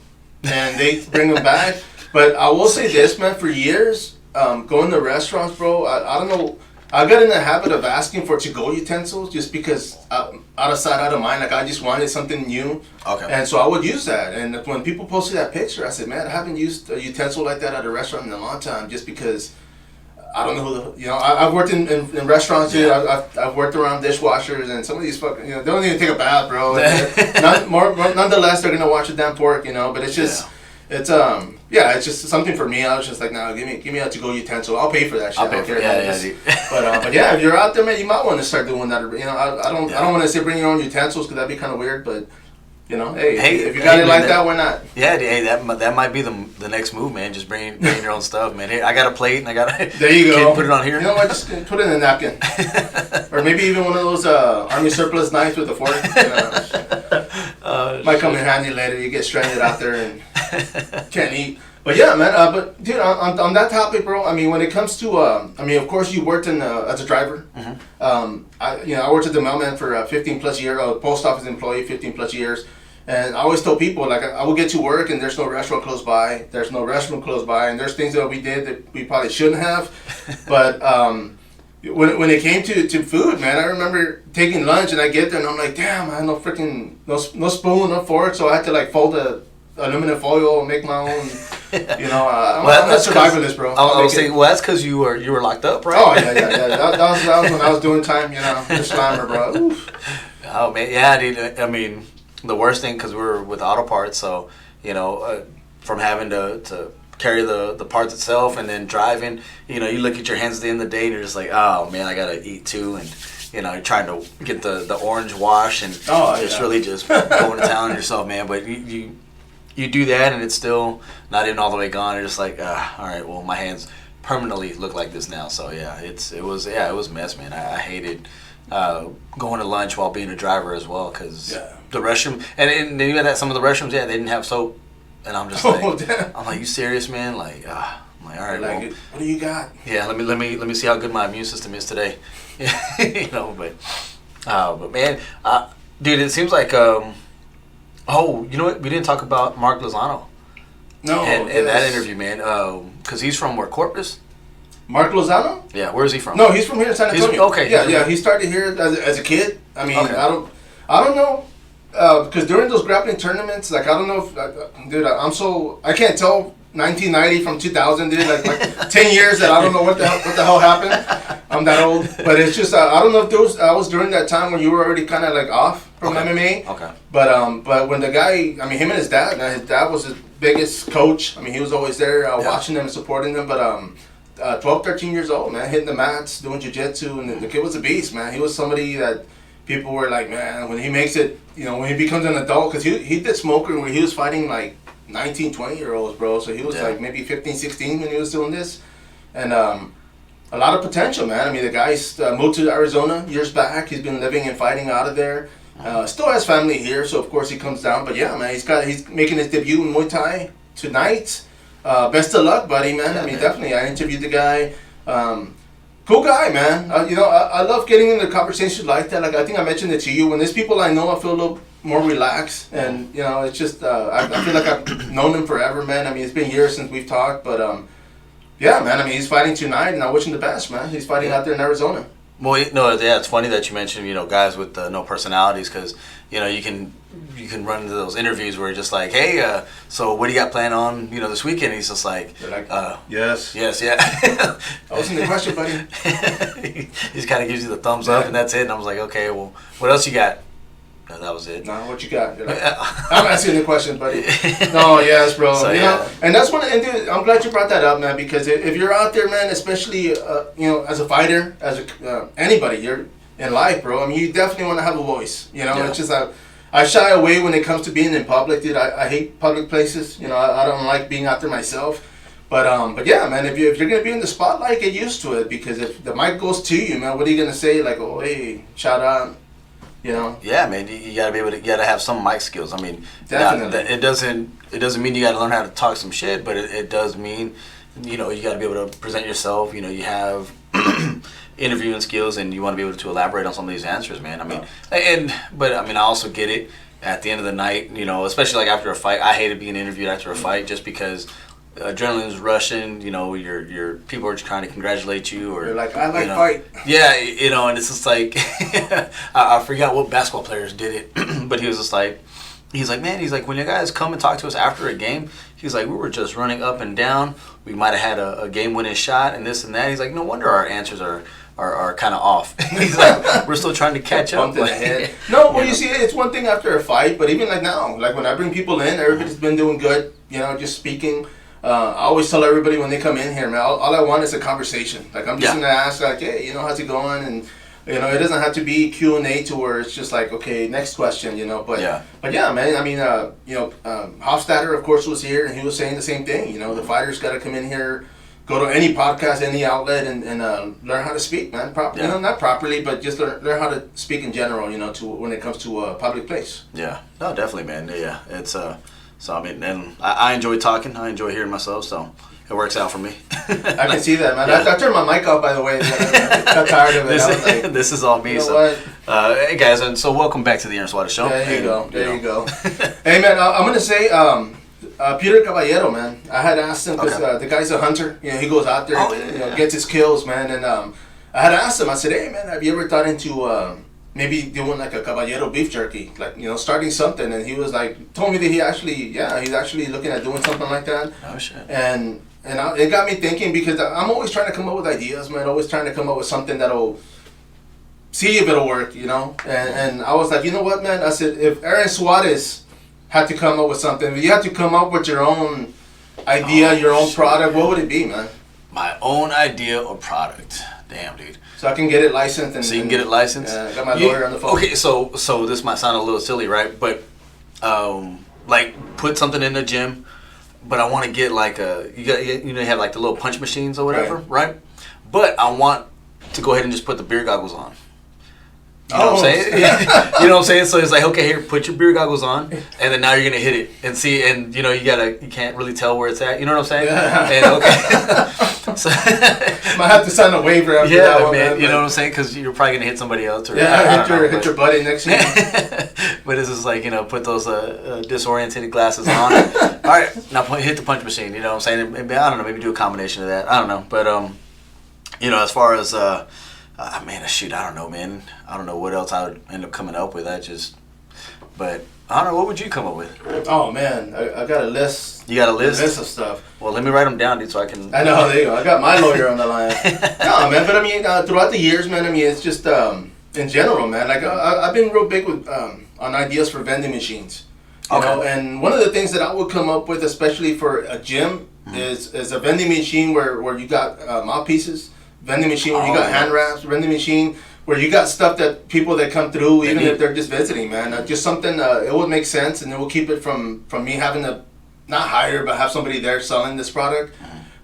and they bring them back. But I will say this, man, for years going to restaurants, bro, I don't know. I got in the habit of asking for to-go utensils just because out of sight, out of mind. Like, I just wanted something new. Okay. And so I would use that. And when people posted that picture, I said, man, I haven't used a utensil like that at a restaurant in a long time, just because I don't know who you know, I've worked in restaurants, dude. I've worked around dishwashers, and some of these fucking, you know, they don't even take a bath, bro. Nonetheless, they're going to watch the damn pork, you know, but it's just... it's just something for me. I was just like, no, give me a to-go utensil. I'll pay for that shit. I'll pay for it. But yeah, if you're out there, man, you might want to start doing that. You know, I don't want to say bring your own utensils, because that'd be kind of weird. But you know, hey, if you got it like that, why not? Yeah, hey, that might be the next move, man. Just bring your own stuff, man. Hey, I got a plate, and I got there you go. Put it on here. You know what? Just put it in a napkin, or maybe even one of those army surplus knives with a fork. Might come in handy later. You get stranded out there and can't eat. But yeah, man. But dude, on that topic, bro. I mean, when it comes to, I mean, of course, you worked as a driver. Mm-hmm. I worked as the mailman for 15 plus years. Post office employee, 15 plus years. And I always tell people, like, I will get to work and there's no restaurant close by. There's no restroom close by, and there's things that we did that we probably shouldn't have. But when it came to food, man, I remember taking lunch and I get there and I'm like, damn, I had no freaking no spoon, no fork, so I had to like fold the aluminum foil and make my own. You know, I'm a survivalist, bro. I was saying, well, that's because you were locked up, right? Oh yeah. That was when I was doing time, you know, the slammer, bro. Oof. Oh man, yeah, dude. I mean, the worst thing, because we were with auto parts, so you know, from having to carry the parts itself and then driving, you know, you look at your hands at the end of the day and you're just like, oh man, I gotta eat too, and you know, you're trying to get the orange wash and really just going to town on yourself, man. But you do that and it's still not even all the way gone. You're just like, all right, well, my hands permanently look like this now. So yeah, it was a mess, man. I hated going to lunch while being a driver as well, because the restroom and then you had that some of the restrooms, they didn't have soap, and I'm just like, I'm like, you serious, man? Like, I'm like, all right, well, what do you got? Yeah, let me see how good my immune system is today. You know, but man, dude, it seems like oh, you know what? We didn't talk about Mark Lozano. No, and that interview, man, because he's from where, Corpus? Mark Lozano? Yeah, where is he from? No, he's from here in San Antonio. Okay. Yeah. He started here as a kid. I mean, I don't know, because during those grappling tournaments, like, I don't know if, dude, I can't tell 1990 from 2000, dude. Like 10 years that I don't know what the hell happened. I'm that old, but it's just I don't know if I was during that time when you were already kind of like off from MMA. Okay. But when the guy, I mean, him and his dad was his biggest coach. I mean, he was always there watching them and supporting them. But 12, 13 years old, man, hitting the mats, doing jiu-jitsu, and the kid was a beast, man. He was somebody that people were like, man, when he makes it, you know, when he becomes an adult, because he did smoker where he was fighting like 19, 20-year-olds, bro. So he was like maybe 15, 16 when he was doing this. And a lot of potential, man. I mean, the guy's moved to Arizona years back. He's been living and fighting out of there. Still has family here, so of course he comes down. But yeah, man, he's making his debut in Muay Thai tonight. Best of luck, buddy, man. I mean, definitely. I interviewed the guy. Cool guy, man. You know, I love getting into conversations like that. Like, I think I mentioned it to you. When there's people I know, I feel a little more relaxed. And, you know, it's just, I feel like I've known him forever, man. I mean, it's been years since we've talked. But, yeah, man. I mean, he's fighting tonight, and I wish him the best, man. He's fighting out there in Arizona. Well, no, yeah, it's funny that you mentioned, you know, guys with no personalities, because, you know, you can run into those interviews where you're just like, hey, so what do you got planned on, you know, this weekend? And he's just like, yes, yeah. That wasn't the question, buddy. He just kind of gives you the thumbs up, and that's it. And I was like, okay, well, what else you got? That was it. No, what you got? Like, I'm asking the question, buddy. No, yes, bro. So, you know, and that's one. And dude, I'm glad you brought that up, man. Because if you're out there, man, especially you know, as a fighter, as a anybody, you're in life, bro. I mean, you definitely want to have a voice. You know, it's just I shy away when it comes to being in public, dude. I hate public places. You know, I don't like being out there myself. But yeah, man, if you're gonna be in the spotlight, get used to it, because if the mic goes to you, man, what are you gonna say? Like, oh, hey, shout out, you know? Yeah, man, you gotta be able to, you gotta have some mic skills. I mean, definitely. It doesn't mean you gotta learn how to talk some shit, but it does mean, you know, you gotta be able to present yourself. You know, you have interviewing skills, and you want to be able to elaborate on some of these answers, man. I mean, but I mean, I also get it. At the end of the night, you know, especially like after a fight, I hated being interviewed after a fight, just because adrenaline's rushing. You know, your people are trying to congratulate you, or you're like, I like fight. fight. Yeah, you know, and it's just like I forgot what basketball players did it, but he was just like, he's like, man, he's like, when you guys come and talk to us after a game, he's like, we were just running up and down. We might have had a game-winning shot and this and that. He's like, no wonder our answers are kind of off. He's like, we're still trying to catch up. Like, no, well, you see, it's one thing after a fight, but even like now, like when I bring people in, everybody's been doing good, you know, just speaking. I always tell everybody when they come in here, man, all I want is a conversation. Like, I'm just going to ask, like, hey, you know, how's it going? And, you know, it doesn't have to be Q&A to where it's just like, okay, next question, you know. But yeah, man, I mean, you know, Hofstadter, of course, was here, and he was saying the same thing. You know, the fighters got to come in here, go to any podcast, any outlet, and learn how to speak, man. You know, not properly, but just learn how to speak in general, you know, to when it comes to a public place. Yeah, no, definitely, man. Yeah, it's so I mean, and I enjoy talking. I enjoy hearing myself, so it works out for me. I can see that, man. I turned my mic off, by the way. I got tired of it. This is all me. You know so, what? Hey guys, and so welcome back to the Aaron Suarez Show. There you go. There you go. Hey, man, I'm gonna say. Peter Caballero, man. I had asked him because the guy's a hunter. You know, he goes out there, you know, gets his kills, man. And I had asked him. I said, "Hey, man, have you ever thought into maybe doing like a Caballero beef jerky, like, you know, starting something?" And he was like, told me that he's actually looking at doing something like that. Oh shit. And it got me thinking, because I'm always trying to come up with ideas, man. Always trying to come up with something that'll see if it'll work, you know. And I was like, you know what, man? I said, if Aaron Suarez had to come up with something, you had to come up with your own idea, your own product, what would it be, man? My own idea or product. Damn, dude. So I can get it licensed. And, so you can get it licensed? Yeah, I got my lawyer on the phone. Okay, so this might sound a little silly, right? But, like, put something in the gym, but I want to get like you have like the little punch machines or whatever, right? But I want to go ahead and just put the beer goggles on. You know what I'm saying? You know what I'm saying? So it's like, okay, here, put your beer goggles on, and then now you're gonna hit it and see, and you know, you can't really tell where it's at. You know what I'm saying? Yeah. And okay, so might have to sign a waiver after that one, man. You know what I'm saying? Because you're probably gonna hit somebody else, or hit your buddy next to you. But this is like, you know, put those disoriented glasses on. All right, now hit the punch machine. You know what I'm saying? Maybe, I don't know. Maybe do a combination of that. I don't know, but you know, as far as man, shoot, I don't know, man. I don't know what else I would end up coming up with. But I don't know. What would you come up with? Oh man, I got a list. You got a list? A list of stuff. Well, let me write them down, dude, so I can. I know. There you go. I got my lawyer on the line. No, man. But I mean, throughout the years, man. I mean, it's just in general, man. Like I've been real big with on ideas for vending machines. You know, and one of the things that I would come up with, especially for a gym, is a vending machine where you got mouthpieces. Vending machine where you got hand wraps, vending machine where you got stuff that people that come through, even if they're just visiting, man. Just something, it would make sense, and it will keep it from me having to not hire, but have somebody there selling this product.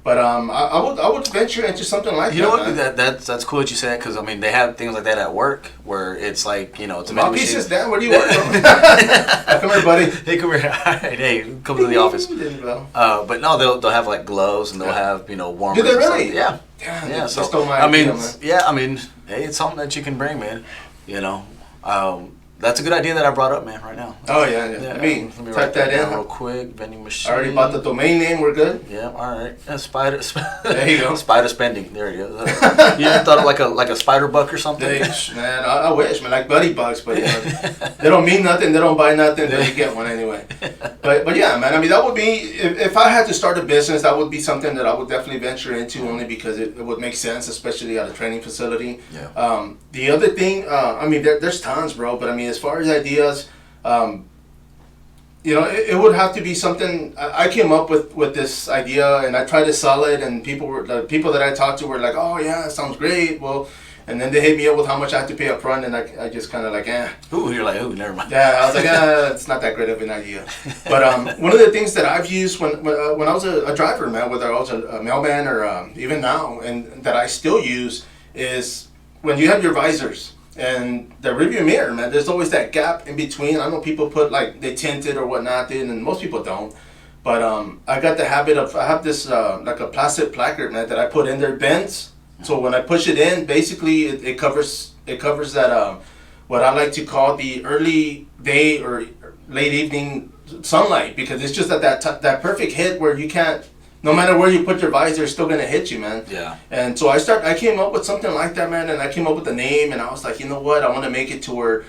But I would venture into something like that. You know what? That's cool that you said, because I mean, they have things like that at work where it's like, you know, it's a vending machine. Pieces, Dan. Where do you work from? Come here, buddy. Hey, come here. All right, hey, come to the office. But no, they'll have like gloves, and they'll have, you know, warmers. Do they really? Yeah. Damn, yeah. So stole my idea, I mean, hey, it's something that you can bring, man. You know, that's a good idea that I brought up, man, right now. Oh yeah. Let me type that in real quick. Vending machine. I already bought the domain name. We're good. Yeah. All right. Spider. There you go. Spider spending. There you go. You ever thought of like a spider buck or something? Man, I wish, man, like buddy bucks, but you know, they don't mean nothing. They don't buy nothing. Then you get one anyway. But yeah, man. I mean, that would be if I had to start a business, that would be something that I would definitely venture into, only because it would make sense, especially at a training facility. Yeah. The other thing, I mean, there's tons, bro. But I mean, as far as ideas, it would have to be something. I came up with this idea, and I tried to sell it, and the people that I talked to were like, "Oh yeah, it sounds great." Well, and then they hit me up with how much I have to pay up front, and I just kind of like, eh. Ooh, you're like, ooh, never mind. Yeah, I was like, it's not that great of an idea. But one of the things that I've used when I was a driver, man, whether I was a mailman or even now, and that I still use is when you have your visors and the rearview mirror, man. There's always that gap in between. I know people put like they tint it or whatnot, and most people don't. But I got the habit of I have this like a plastic placard, man, that I put in there bends. So when I push it in, basically it covers that what I like to call the early day or late evening sunlight, because it's just that perfect hit where you can't, no matter where you put your visor, it's still gonna hit you, man. Yeah. And so I came up with something like that, man, and I came up with the name, and I was like, you know what, I want to make it to where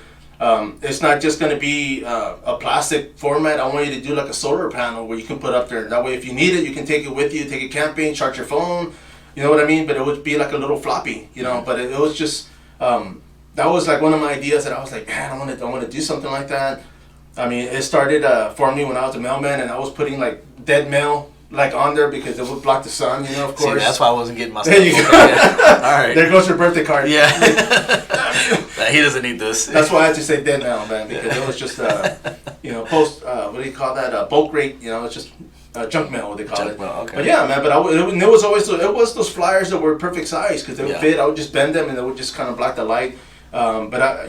it's not just gonna be a plastic format. I want you to do like a solar panel where you can put up there. That way, if you need it, you can take it with you, take it camping, charge your phone. You know what I mean? But it would be like a little floppy, you know. But it was just that was like one of my ideas that I was like, man, I want to do something like that. I mean, it started for me when I was a mailman, and I was putting like dead mail like on there because it would block the sun, you know. Of course. See, that's why I wasn't getting my stuff. There you go. All right. There goes your birthday card. Yeah. He doesn't need this. That's why I had to say dead mail, man, because it was just post what do you call that? Bulk rate. You know, it's just. Junk mail, what they call it. Mail, okay. But yeah, man. But it was always those flyers that were perfect size because they would fit. I would just bend them and they would just kind of block the light. But I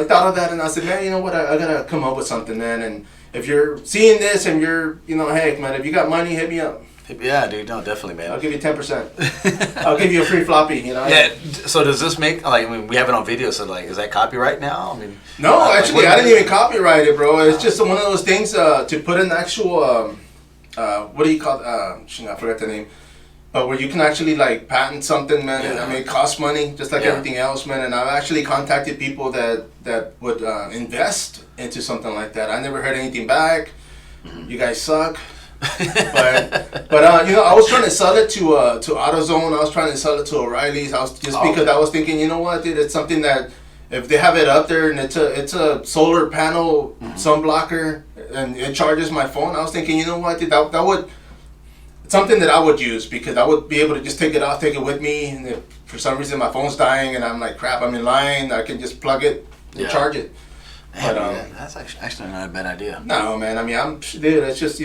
thought of that and I said, man, you know what? I gotta come up with something, man. And if you're seeing this and you're, hey, man, if you got money, hit me up. Yeah, dude. No, definitely, man. I'll give you 10%. I'll give you a free floppy. Yeah. So does this make like? I mean, we have it on video. So like, is that copyright now? I mean. No, actually, I didn't even copyright it, bro. It's just one of those things to put an actual. What do you call? I forgot the name. But where you can actually like patent something, man. Yeah. I mean, it costs money, just like everything else, man. And I've actually contacted people that would invest into something like that. I never heard anything back. You guys suck. but I was trying to sell it to AutoZone. I was trying to sell it to O'Reilly's. I was because I was thinking, you know what, dude, it's something that if they have it up there and it's a solar panel sunblocker and it charges my phone, I was thinking, you know what, dude, that would it's something that I would use because I would be able to just take it off, take it with me, and if for some reason my phone's dying and I'm like, crap, I'm in line, I can just plug it and charge it. Man, but that's actually not a bad idea. No, man. I mean, it's just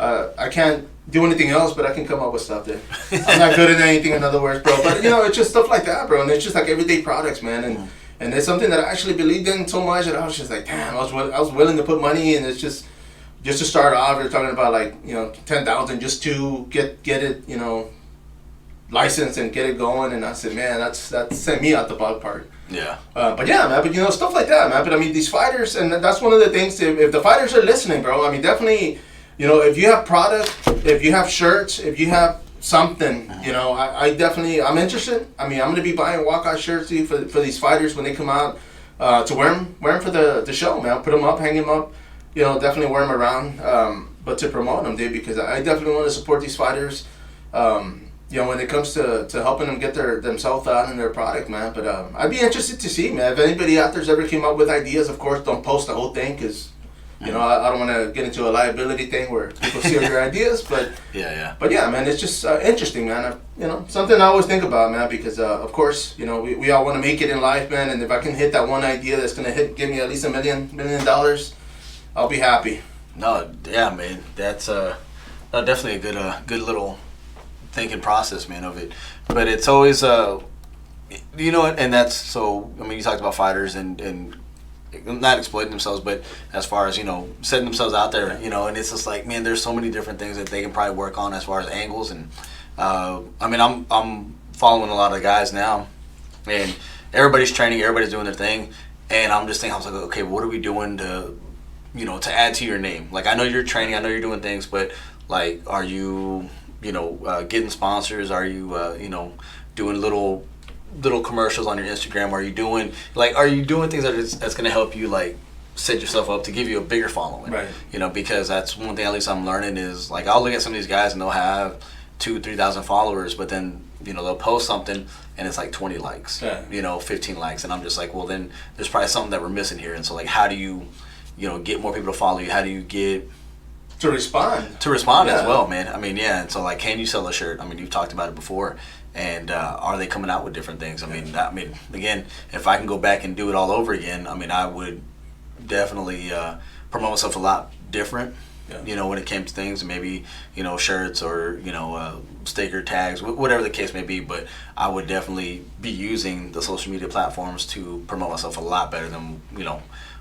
I can't do anything else, but I can come up with stuff there. I'm not good at anything, in other words, bro. But it's just stuff like that, bro. And it's just like everyday products, man. And it's something that I actually believed in so much that I was just like, damn, I was willing to put money in. It's just to start off. We're talking about like $10,000 just to get it licensed and get it going. And I said, man, that's sent me out the ballpark. Yeah. But yeah, man. But stuff like that, man. But I mean, these fighters, and that's one of the things. If the fighters are listening, bro, I mean, definitely. If you have product, if you have shirts, if you have something, I'm interested. I mean, I'm gonna be buying walkout shirts for these fighters when they come out to wear them for the show, man. Put them up, hang them up, definitely wear them around. But to promote them, dude, because I definitely want to support these fighters. When it comes to helping them get themselves out and their product, man. But I'd be interested to see, man, if anybody out there's ever came up with ideas. Of course, don't post the whole thing because. I don't want to get into a liability thing where people steal your ideas, but But yeah, man, it's just interesting, man. Something I always think about, man, because of course, we all want to make it in life, man. And if I can hit that one idea that's gonna give me at least $1 million, I'll be happy. No, yeah, man, that's definitely a good little thinking process, man, of it. But it's always and that's so. I mean, you talked about fighters and not exploiting themselves, but as far as setting themselves out there, and it's just like, man, there's so many different things that they can probably work on as far as angles. And I mean, I'm following a lot of guys now, and everybody's training, everybody's doing their thing, and I'm just thinking, I was like, okay, what are we doing to to add to your name? Like, I know you're training, I know you're doing things, but like, are you getting sponsors? Are you doing little commercials on your Instagram? Are you doing things that's going to help you like set yourself up to give you a bigger following? Right. Because that's one thing at least I'm learning is like, I'll look at some of these guys and they'll have 2,000-3,000 followers, but then they'll post something and it's like 20 likes, 15 likes, and I'm just like, well, then there's probably something that we're missing here. And so like, how do you, get more people to follow you? How do you get to respond as well, man? I mean, yeah. And so like, can you sell a shirt? I mean, you've talked about it before. And are they coming out with different things? I mean, again, if I can go back and do it all over again, I mean, I would definitely promote myself a lot different. Yeah. When it came to things, maybe shirts or sticker tags, whatever the case may be. But I would definitely be using the social media platforms to promote myself a lot better than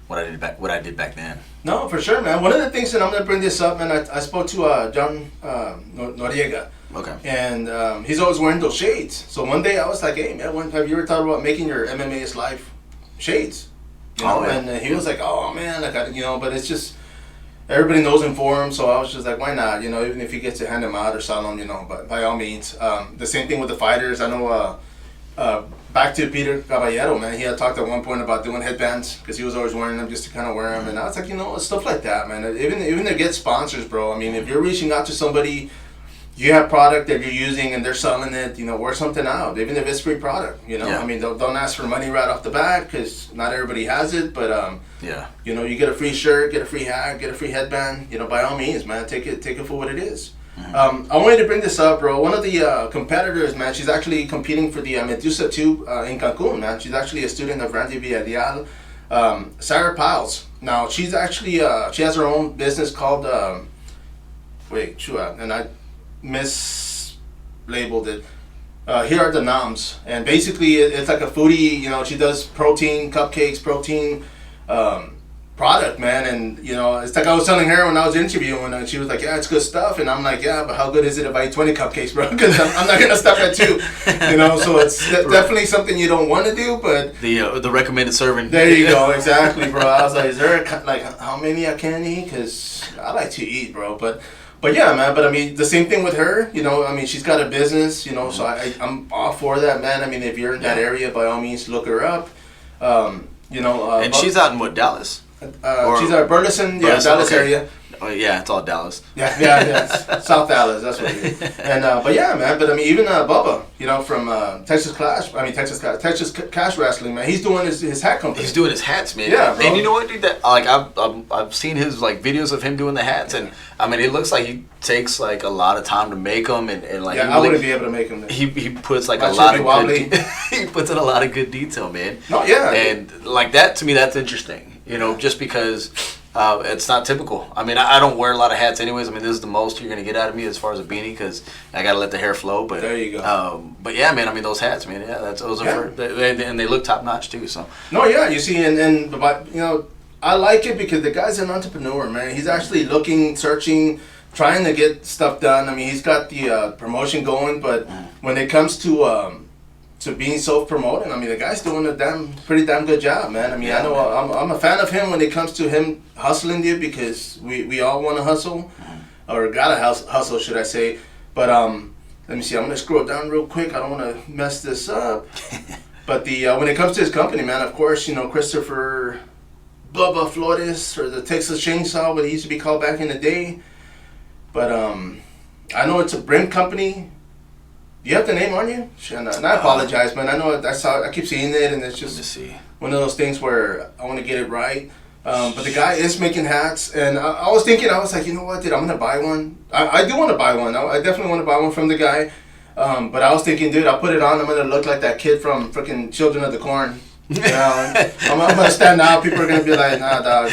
what I did back then. No, for sure, man. One of the things that I'm gonna bring this up, man. I spoke to John Noriega. Okay. And he's always wearing those shades. So one day I was like, hey, man, have you ever thought about making your MMA is Life shades? Yeah. And he was like, oh, man, but it's just, everybody knows him for him. So I was just like, why not? Even if he gets to hand them out or sell them, but by all means. The same thing with the fighters. I know, back to Peter Caballero, man. He had talked at one point about doing headbands because he was always wearing them just to kind of wear them. And I was like, stuff like that, man. Even to get sponsors, bro. I mean, if you're reaching out to somebody, you have product that you're using and they're selling it, wear something out, even if it's free product, Yeah. I mean, don't ask for money right off the bat because not everybody has it, but, you get a free shirt, get a free hat, get a free headband, by all means, man, take it for what it is. Mm-hmm. I wanted to bring this up, bro. One of the competitors, man, she's actually competing for the Medusa 2 in Cancun, man. She's actually a student of Randy Villarreal, Sarah Piles. Now, she's actually, she has her own business called, and I mislabeled it. Here are the noms, and basically it's like a foodie. She does protein cupcakes, protein product, man. And it's like I was telling her when I was interviewing, and she was like, "Yeah, it's good stuff." And I'm like, "Yeah, but how good is it if I eat 20 cupcakes, bro? Because I'm not gonna stop at 2." So it's definitely something you don't want to do, but the recommended serving. There you go, exactly, bro. I was like, "Is there how many I can eat?" Because I like to eat, bro, But yeah, man. But I mean, the same thing with her. I mean, she's got a business. So I'm all for that, man. I mean, if you're in that area, by all means, look her up. And she's out in what, Dallas? She's at Burleson, Dallas area. Oh yeah, it's all Dallas. Yeah, South Dallas. That's what it is. And but yeah, man. But I mean, even Bubba, from Texas Cash Wrestling, man. He's doing his hat company. He's doing his hats, man. Yeah, bro. And you know what, dude? That I've seen his videos of him doing the hats, and I mean, it looks like he takes a lot of time to make them, and I wouldn't be able to make them. He puts a lot of good. He puts in a lot of good detail, man. No, yeah. And that to me, that's interesting. Just because. It's not typical. I mean, I don't wear a lot of hats anyways. I mean, this is the most you're going to get out of me as far as a beanie because I got to let the hair flow. But there you go. But yeah, man, I mean, those hats, man, those are and they look top notch too. So. No, yeah, you see, and I like it because the guy's an entrepreneur, man. He's actually looking, searching, trying to get stuff done. I mean, he's got the promotion going, but when it comes to being self-promoting, I mean, the guy's doing a pretty damn good job, man. I mean, I know I'm a fan of him when it comes to him hustling you because we all want to hustle, or gotta hustle, should I say. But let me see, I'm going to scroll down real quick. I don't want to mess this up. But when it comes to his company, man, of course, Christopher Bubba Flores, or the Texas Chainsaw, what he used to be called back in the day. But I know it's a Brim company. Do you have the name on you? And I apologize, man. I know I keep seeing it, and it's just one of those things where I want to get it right. But the guy is making hats, and I was thinking, I was like, you know what, dude, I'm gonna buy one. I do want to buy one. I definitely want to buy one from the guy. But I was thinking, dude, I'll put it on. I'm gonna look like that kid from freaking Children of the Corn. I'm gonna stand out. People are gonna be like, "Nah, dog,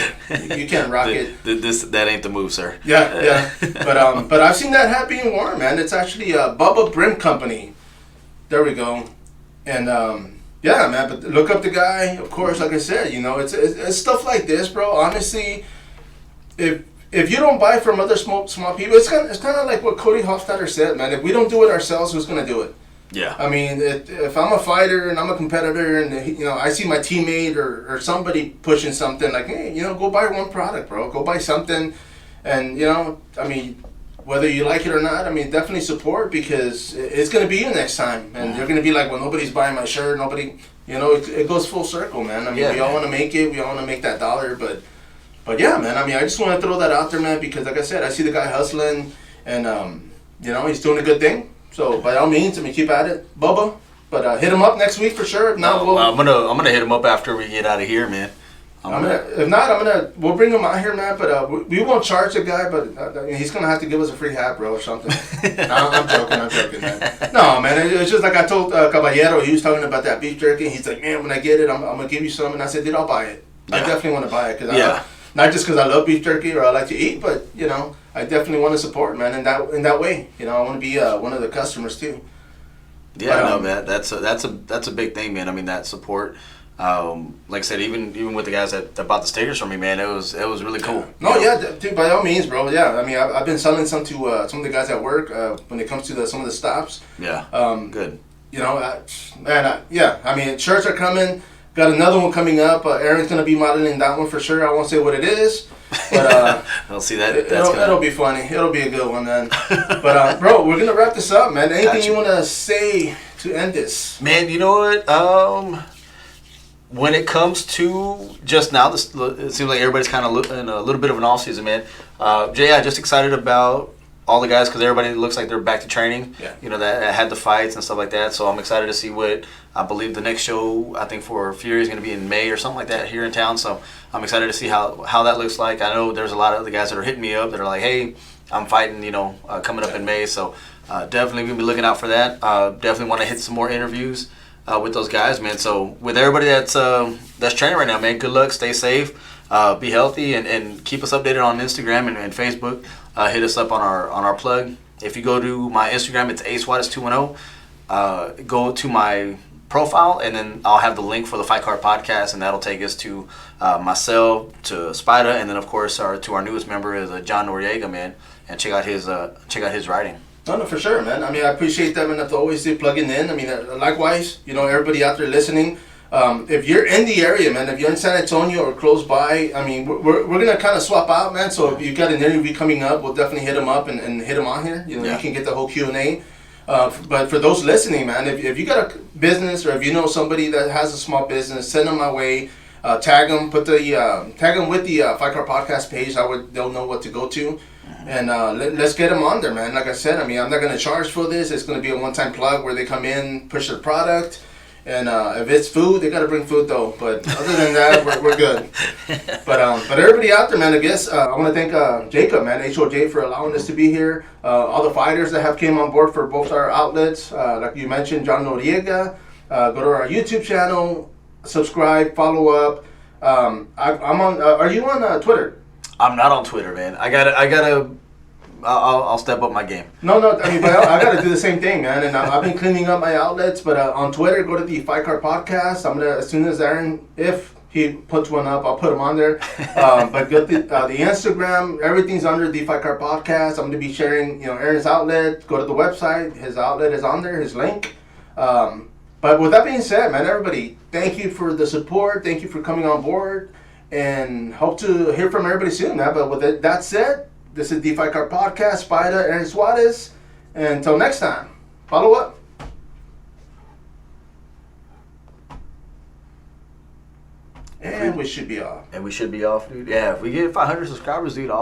you can't rock it." That ain't the move, sir. Yeah. But I've seen that hat being worn, man. It's actually a Bubba Brim Company. There we go. And yeah, man. But look up the guy. Of course, like I said, it's stuff like this, bro. Honestly, if you don't buy from other small people, it's kind of like what Cody Hofstadter said, man. If we don't do it ourselves, who's gonna do it? Yeah. I mean, if I'm a fighter and I'm a competitor and, I see my teammate or somebody pushing something, like, hey, go buy one product, bro. Go buy something. And, I mean, whether you like it or not, I mean, definitely support because it's going to be you next time. And you're going to be like, well, nobody's buying my shirt. Nobody, it goes full circle, man. I mean, we all want to make it. We all want to make that dollar. But yeah, man, I mean, I just want to throw that out there, man, because like I said, I see the guy hustling and, he's doing a good thing. So by all means, I mean, keep at it, Bubba. But hit him up next week for sure. If not, I'm gonna hit him up after we get out of here, man. We'll bring him out here, man. But we won't charge the guy, but he's gonna have to give us a free hat, bro, or something. No, I'm joking, man. No, man, it's just like I told Caballero. He was talking about that beef jerky. He's like, man, when I get it, I'm gonna give you some. And I said, dude, I'll buy it. Yeah. I definitely want to buy it not just because I love beef jerky or I like to eat, but I definitely want to support, man, in that way. I want to be one of the customers too. Yeah, man, that's a big thing, man. I mean, that support. Like I said, even with the guys that bought the stickers from me, man, it was really cool. No, yeah, dude, by all means, bro. Yeah, I mean, I've been selling some to some of the guys at work when it comes to some of the stops. Yeah. Good. Yeah. I mean, shirts are coming. Got another one coming up. Aaron's gonna be modeling that one for sure. I won't say what it is, but I'll see that. It'll be funny. It'll be a good one, man. But bro, we're gonna wrap this up, man. Anything you wanna say to end this? Man, you know what? When it comes to just now, it seems like everybody's kind of in a little bit of an off season, man. Just excited about all the guys because everybody looks like they're back to training. Yeah. That had the fights and stuff like that. So I'm excited to see what I believe the next show I think for Fury is going to be in May or something like that here in town. So I'm excited to see how that looks like. I know there's a lot of other guys that are hitting me up that are like, hey, I'm fighting, coming up in May. So definitely gonna be looking out for that. Definitely want to hit some more interviews with those guys, man. So with everybody that's training right now, man, good luck, stay safe, be healthy, and keep us updated on Instagram and Facebook. Hit us up on our plug. If you go to my Instagram, it's ASWATS210. Go to my profile, and then I'll have the link for the Fight Card Podcast, and that'll take us to myself, to Spida, and then of course to our newest member is John Noriega, man, and check out his writing. No, for sure, man. I mean, I appreciate them enough to always do plugging in. I mean, likewise, everybody out there listening, if you're in the area, man, if you're in San Antonio or close by, I mean, we're gonna kind of swap out, man. So if you got an interview coming up, we'll definitely hit them up and hit them on here. You can get the whole Q&A. But for those listening, man, if you got a business or if you know somebody that has a small business, send them my way. Tag them, tag them with the Fight Card Podcast page. They'll know what to go to. And let's get them on there, man. Like I said, I mean, I'm not going to charge for this. It's going to be a one-time plug where they come in, push their product. And if it's food, they got to bring food, though. But other than that, we're good. But everybody out there, man, I guess I want to thank Jacob, man, HOJ, for allowing us to be here. All the fighters that have came on board for both our outlets. Like you mentioned, John Noriega. Go to our YouTube channel, subscribe, follow up. I'm on. Are you on Twitter? I'm not on Twitter, man. I'll step up my game. No. I mean, but I got to do the same thing, man. And I've been cleaning up my outlets. But on Twitter, go to the Fight Card Podcast. I'm gonna, as soon as Aaron, if he puts one up, I'll put him on there. But go to the Instagram. Everything's under the Fight Card Podcast. I'm gonna be sharing, Aaron's outlet. Go to the website. His outlet is on there. His link. But with that being said, man, everybody, thank you for the support. Thank you for coming on board. And hope to hear from everybody soon, man. But with that said, this is the Fight Card Podcast, Spida, Aaron Suarez. And until next time, follow up. And we should be off. Dude. Yeah, if we get 500 subscribers, dude,